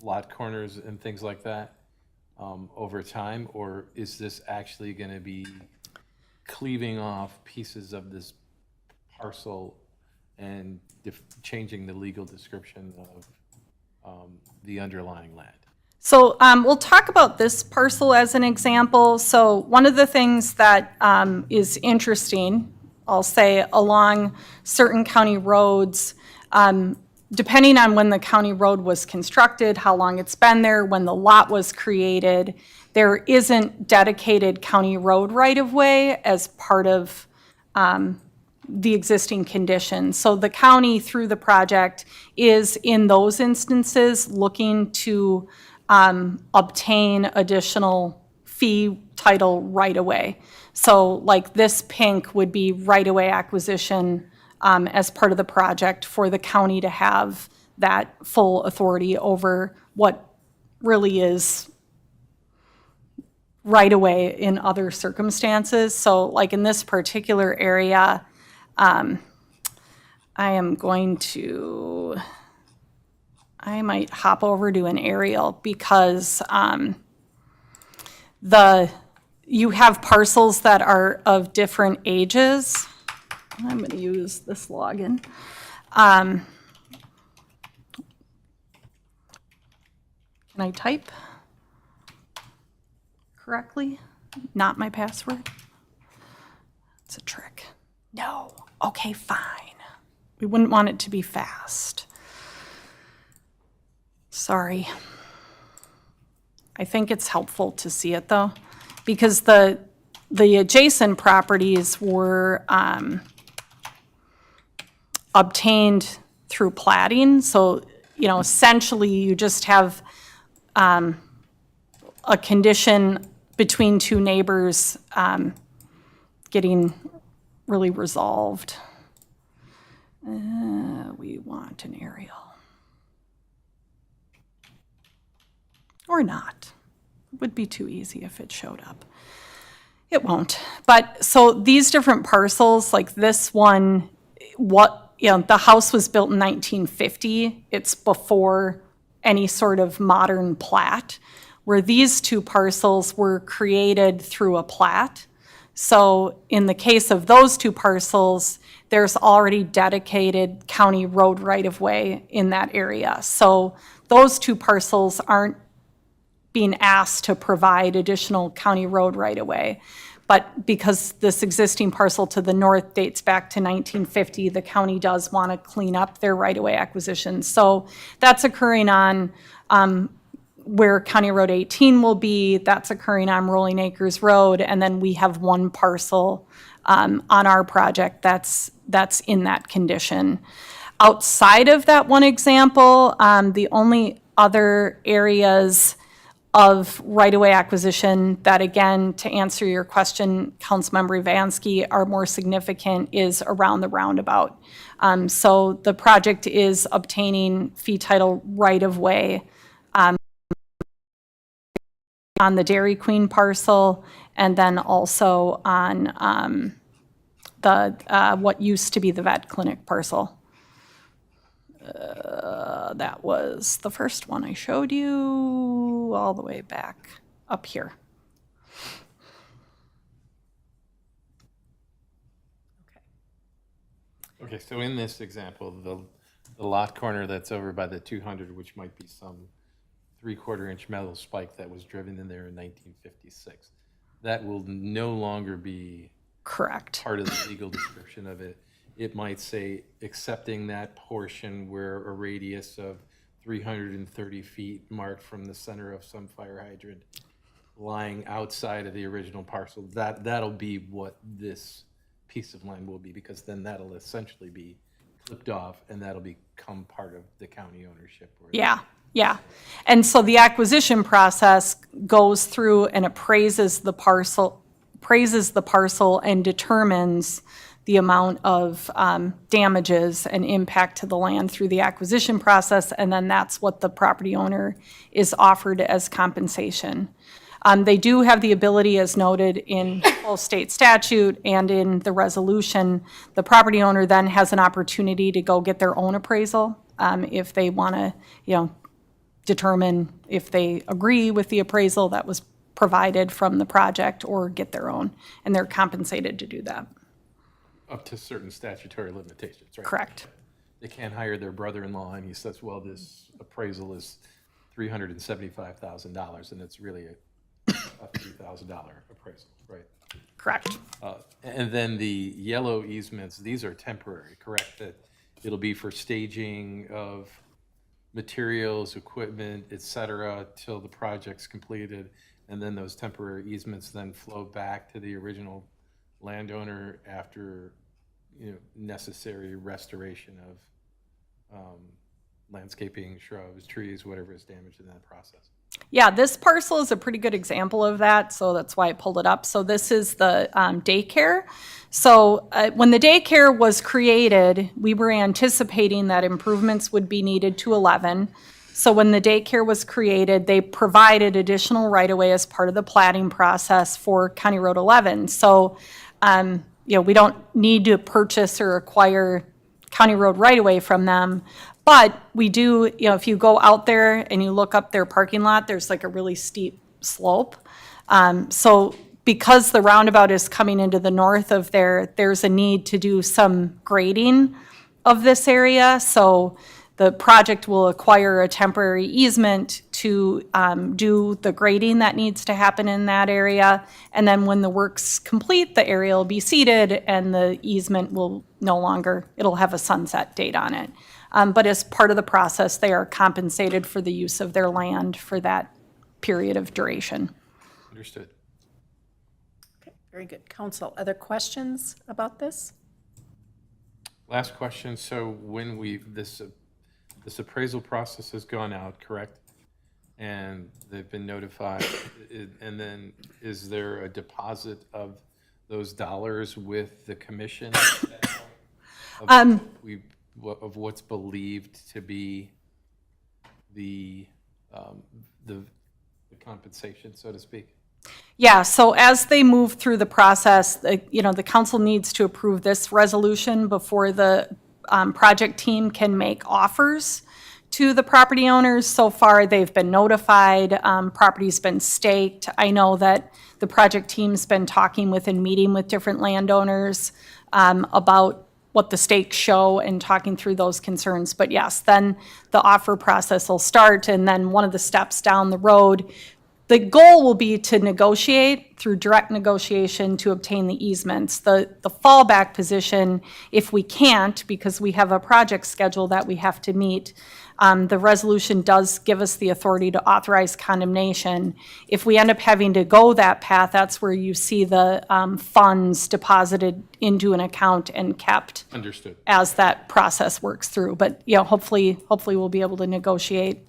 lot corners and things like that over time? Or is this actually going to be cleaving off pieces of this parcel and changing the legal description of the underlying land? So we'll talk about this parcel as an example. So one of the things that is interesting, I'll say, along certain county roads, depending on when the county road was constructed, how long it's been there, when the lot was created, there isn't dedicated county road right-of-way as part of the existing conditions. So the county, through the project, is in those instances looking to obtain additional fee title right-of-way. So like this pink would be right-of-way acquisition as part of the project for the county to have that full authority over what really is right-of-way in other circumstances. So like in this particular area, I might hop over to an aerial because you have parcels that are of different ages. I'm going to use this login. Can I type correctly? Not my password? It's a trick. No. Okay, fine. We wouldn't want it to be fast. Sorry. I think it's helpful to see it though, because the adjacent properties were obtained through plating. So, you know, essentially you just have a condition between two neighbors getting really resolved. We want an aerial. Or not. It would be too easy if it showed up. It won't. But so these different parcels, like this one, the house was built in 1950. It's before any sort of modern plat, where these two parcels were created through a plat. So in the case of those two parcels, there's already dedicated county road right-of-way in that area. So those two parcels aren't being asked to provide additional county road right-of-way. But because this existing parcel to the north dates back to 1950, the county does want to clean up their right-of-way acquisition. So that's occurring on where County Road 18 will be. That's occurring on Rolling Acres Road. And then we have one parcel on our project that's in that condition. Outside of that one example, the only other areas of right-of-way acquisition that, again, to answer your question, Councilmember Ivansky, are more significant is around the roundabout. So the project is obtaining fee title right-of-way on the Dairy Queen parcel, and then also on what used to be the vet clinic parcel. That was the first one I showed you, all the way back up here. Okay, so in this example, the lot corner that's over by the 200, which might be some 3/4 inch metal spike that was driven in there in 1956, that will no longer be correct part of the legal description of it. It might say accepting that portion where a radius of 330 feet marked from the center of some fire hydrant lying outside of the original parcel. That'll be what this piece of land will be, because then that'll essentially be clipped off and that'll become part of the county ownership. Yeah. And so the acquisition process goes through and appraises the parcel and determines the amount of damages and impact to the land through the acquisition process, and then that's what the property owner is offered as compensation. They do have the ability, as noted in both state statute and in the resolution, the property owner then has an opportunity to go get their own appraisal if they want to, determine if they agree with the appraisal that was provided from the project, or get their own, and they're compensated to do that. Up to certain statutory limitations, right? Correct. They can't hire their brother-in-law and he says, well, this appraisal is $375,000 and it's really a $3,000 appraisal, right? Correct. And then the yellow easements, these are temporary, correct? That it'll be for staging of materials, equipment, et cetera, till the project's completed. And then those temporary easements then flow back to the original landowner after, necessary restoration of landscaping, shrubs, trees, whatever is damaged in that process. Yeah, this parcel is a pretty good example of that, so that's why I pulled it up. So this is the daycare. So when the daycare was created, we were anticipating that improvements would be needed to 11. So when the daycare was created, they provided additional right-of-way as part of the platting process for County Road 11. So, we don't need to purchase or acquire County Road right-of-way from them. But we do, if you go out there and you look up their parking lot, there's like a really steep slope. So because the roundabout is coming into the north of there, there's a need to do some grading of this area. So the project will acquire a temporary easement to do the grading that needs to happen in that area. And then when the work's complete, the area will be seeded and the easement will no longer, it'll have a sunset date on it. But as part of the process, they are compensated for the use of their land for that period of duration. Understood. Okay, very good. Council, other questions about this? Last question. So when this appraisal process has gone out, correct? And they've been notified, and then is there a deposit of those dollars with the commission? Of what's believed to be the compensation, so to speak? Yeah, so as they move through the process, the council needs to approve this resolution before the project team can make offers to the property owners. So far, they've been notified, property's been staked. I know that the project team's been talking with and meeting with different landowners about what the stakes show and talking through those concerns. But yes, then the offer process will start, and then one of the steps down the road, the goal will be to negotiate through direct negotiation to obtain the easements. The fallback position, if we can't, because we have a project schedule that we have to meet, the resolution does give us the authority to authorize condemnation. If we end up having to go that path, that's where you see the funds deposited into an account and kept. Understood. As that process works through. But, hopefully we'll be able to negotiate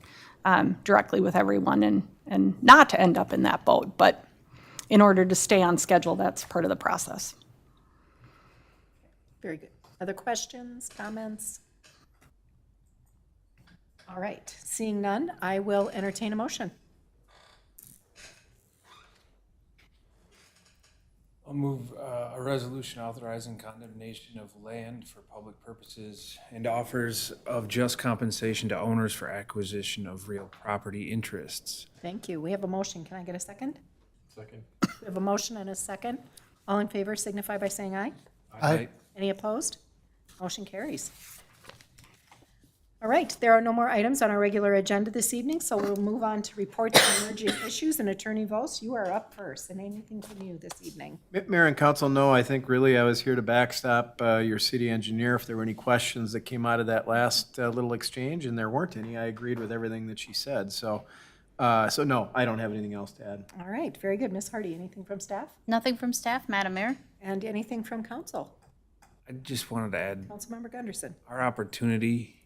directly with everyone and not to end up in that boat. But in order to stay on schedule, that's part of the process. Very good. Other questions, comments? All right, seeing none, I will entertain a motion. I'll move a resolution authorizing condemnation of land for public purposes and offers of just compensation to owners for acquisition of real property interests. Thank you. We have a motion. Can I get a second? Second. We have a motion and a second. All in favor signify by saying aye. Aye. Any opposed? Motion carries. All right, there are no more items on our regular agenda this evening, so we'll move on to reports on emerging issues. And Attorney Vos, you are up first, and anything from you this evening? Mayor and council, no, I think really I was here to backstop your city engineer if there were any questions that came out of that last little exchange, and there weren't any. I agreed with everything that she said. So no, I don't have anything else to add. All right, very good. Ms. Hardy, anything from staff? Nothing from staff, Madam Mayor. And anything from council? I just wanted to add Councilmember Gunderson. our opportunity.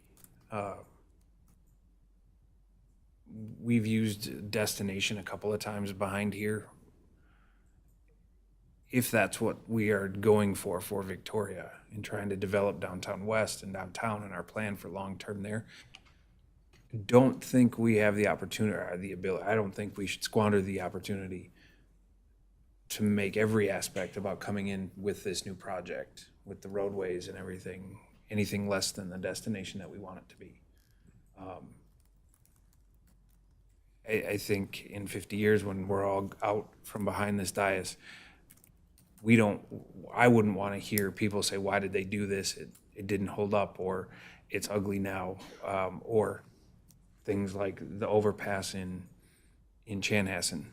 We've used destination a couple of times behind here. If that's what we are going for Victoria and trying to develop downtown west and downtown and our plan for long-term there, don't think we have the opportunity or the ability. I don't think we should squander the opportunity to make every aspect about coming in with this new project, with the roadways and everything, anything less than the destination that we want it to be. I think in 50 years when we're all out from behind this dais, I wouldn't want to hear people say, why did they do this? It didn't hold up, or it's ugly now, or things like the overpass in Chanhassen,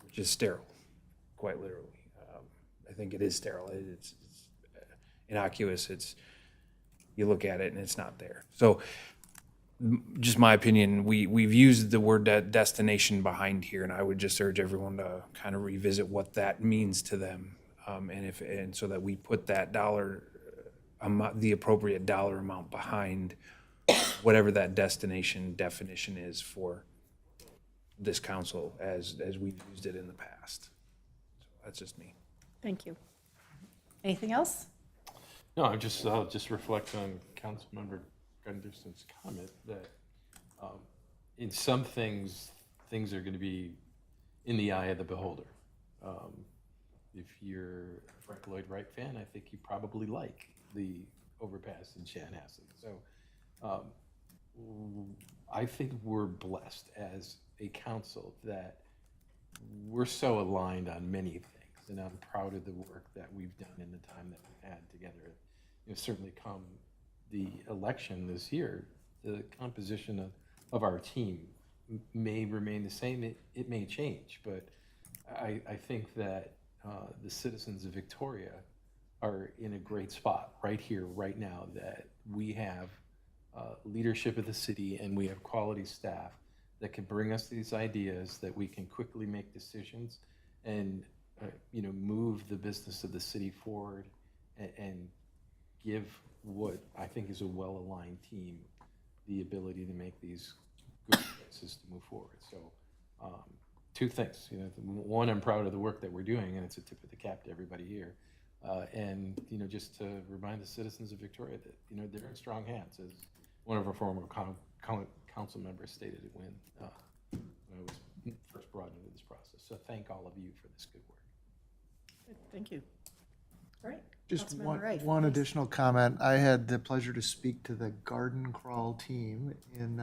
which is sterile, quite literally. I think it is sterile. It's innocuous. You look at it and it's not there. So just my opinion, we've used the word destination behind here, and I would just urge everyone to kind of revisit what that means to them, and so that we put that the appropriate dollar amount behind whatever that destination definition is for this council as we've used it in the past. So that's just me. Thank you. Anything else? No, I'll just reflect on Councilmember Gunderson's comment that in some things are going to be in the eye of the beholder. If you're a Frank Lloyd Wright fan, I think you probably like the overpass in Chanhassen. So I think we're blessed as a council that we're so aligned on many things, and I'm proud of the work that we've done in the time that we've had together. You know, certainly come the election this year, the composition of our team may remain the same. It may change, but I think that the citizens of Victoria are in a great spot right here, right now, that we have leadership of the city and we have quality staff that can bring us these ideas, that we can quickly make decisions and move the business of the city forward and give what I think is a well-aligned team the ability to make these good choices to move forward. So two things, one, I'm proud of the work that we're doing, and it's a tip of the cap to everybody here. And just to remind the citizens of Victoria that they're in strong hands, as one of our former council members stated it when I was first brought into this process. So thank all of you for this good work. Thank you. All right. Just Councilmember Wright, one please. additional comment. I had the pleasure to speak to the garden crawl team in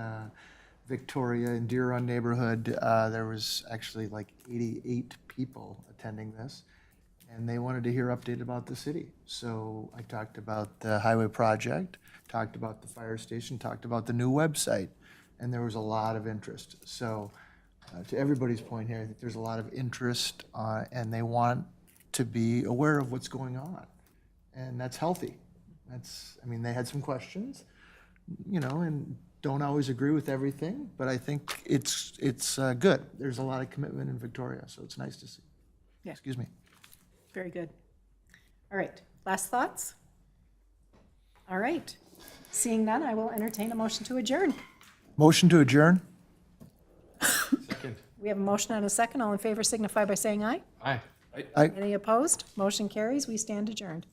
Victoria in Deer Run neighborhood. There was actually like 88 people attending this, and they wanted to hear update about the city. So I talked about the highway project, talked about the fire station, talked about the new website, and there was a lot of interest. So to everybody's point here, I think there's a lot of interest, and they want to be aware of what's going on. And that's healthy. They had some questions, and don't always agree with everything, but I think it's good. There's a lot of commitment in Victoria, so it's nice to see. Yeah. Excuse me. Very good. All right, last thoughts? All right. Seeing none, I will entertain a motion to adjourn. Motion to adjourn? Second. We have a motion and a second. All in favor signify by saying aye. Aye. Any opposed? Motion carries. We stand adjourned.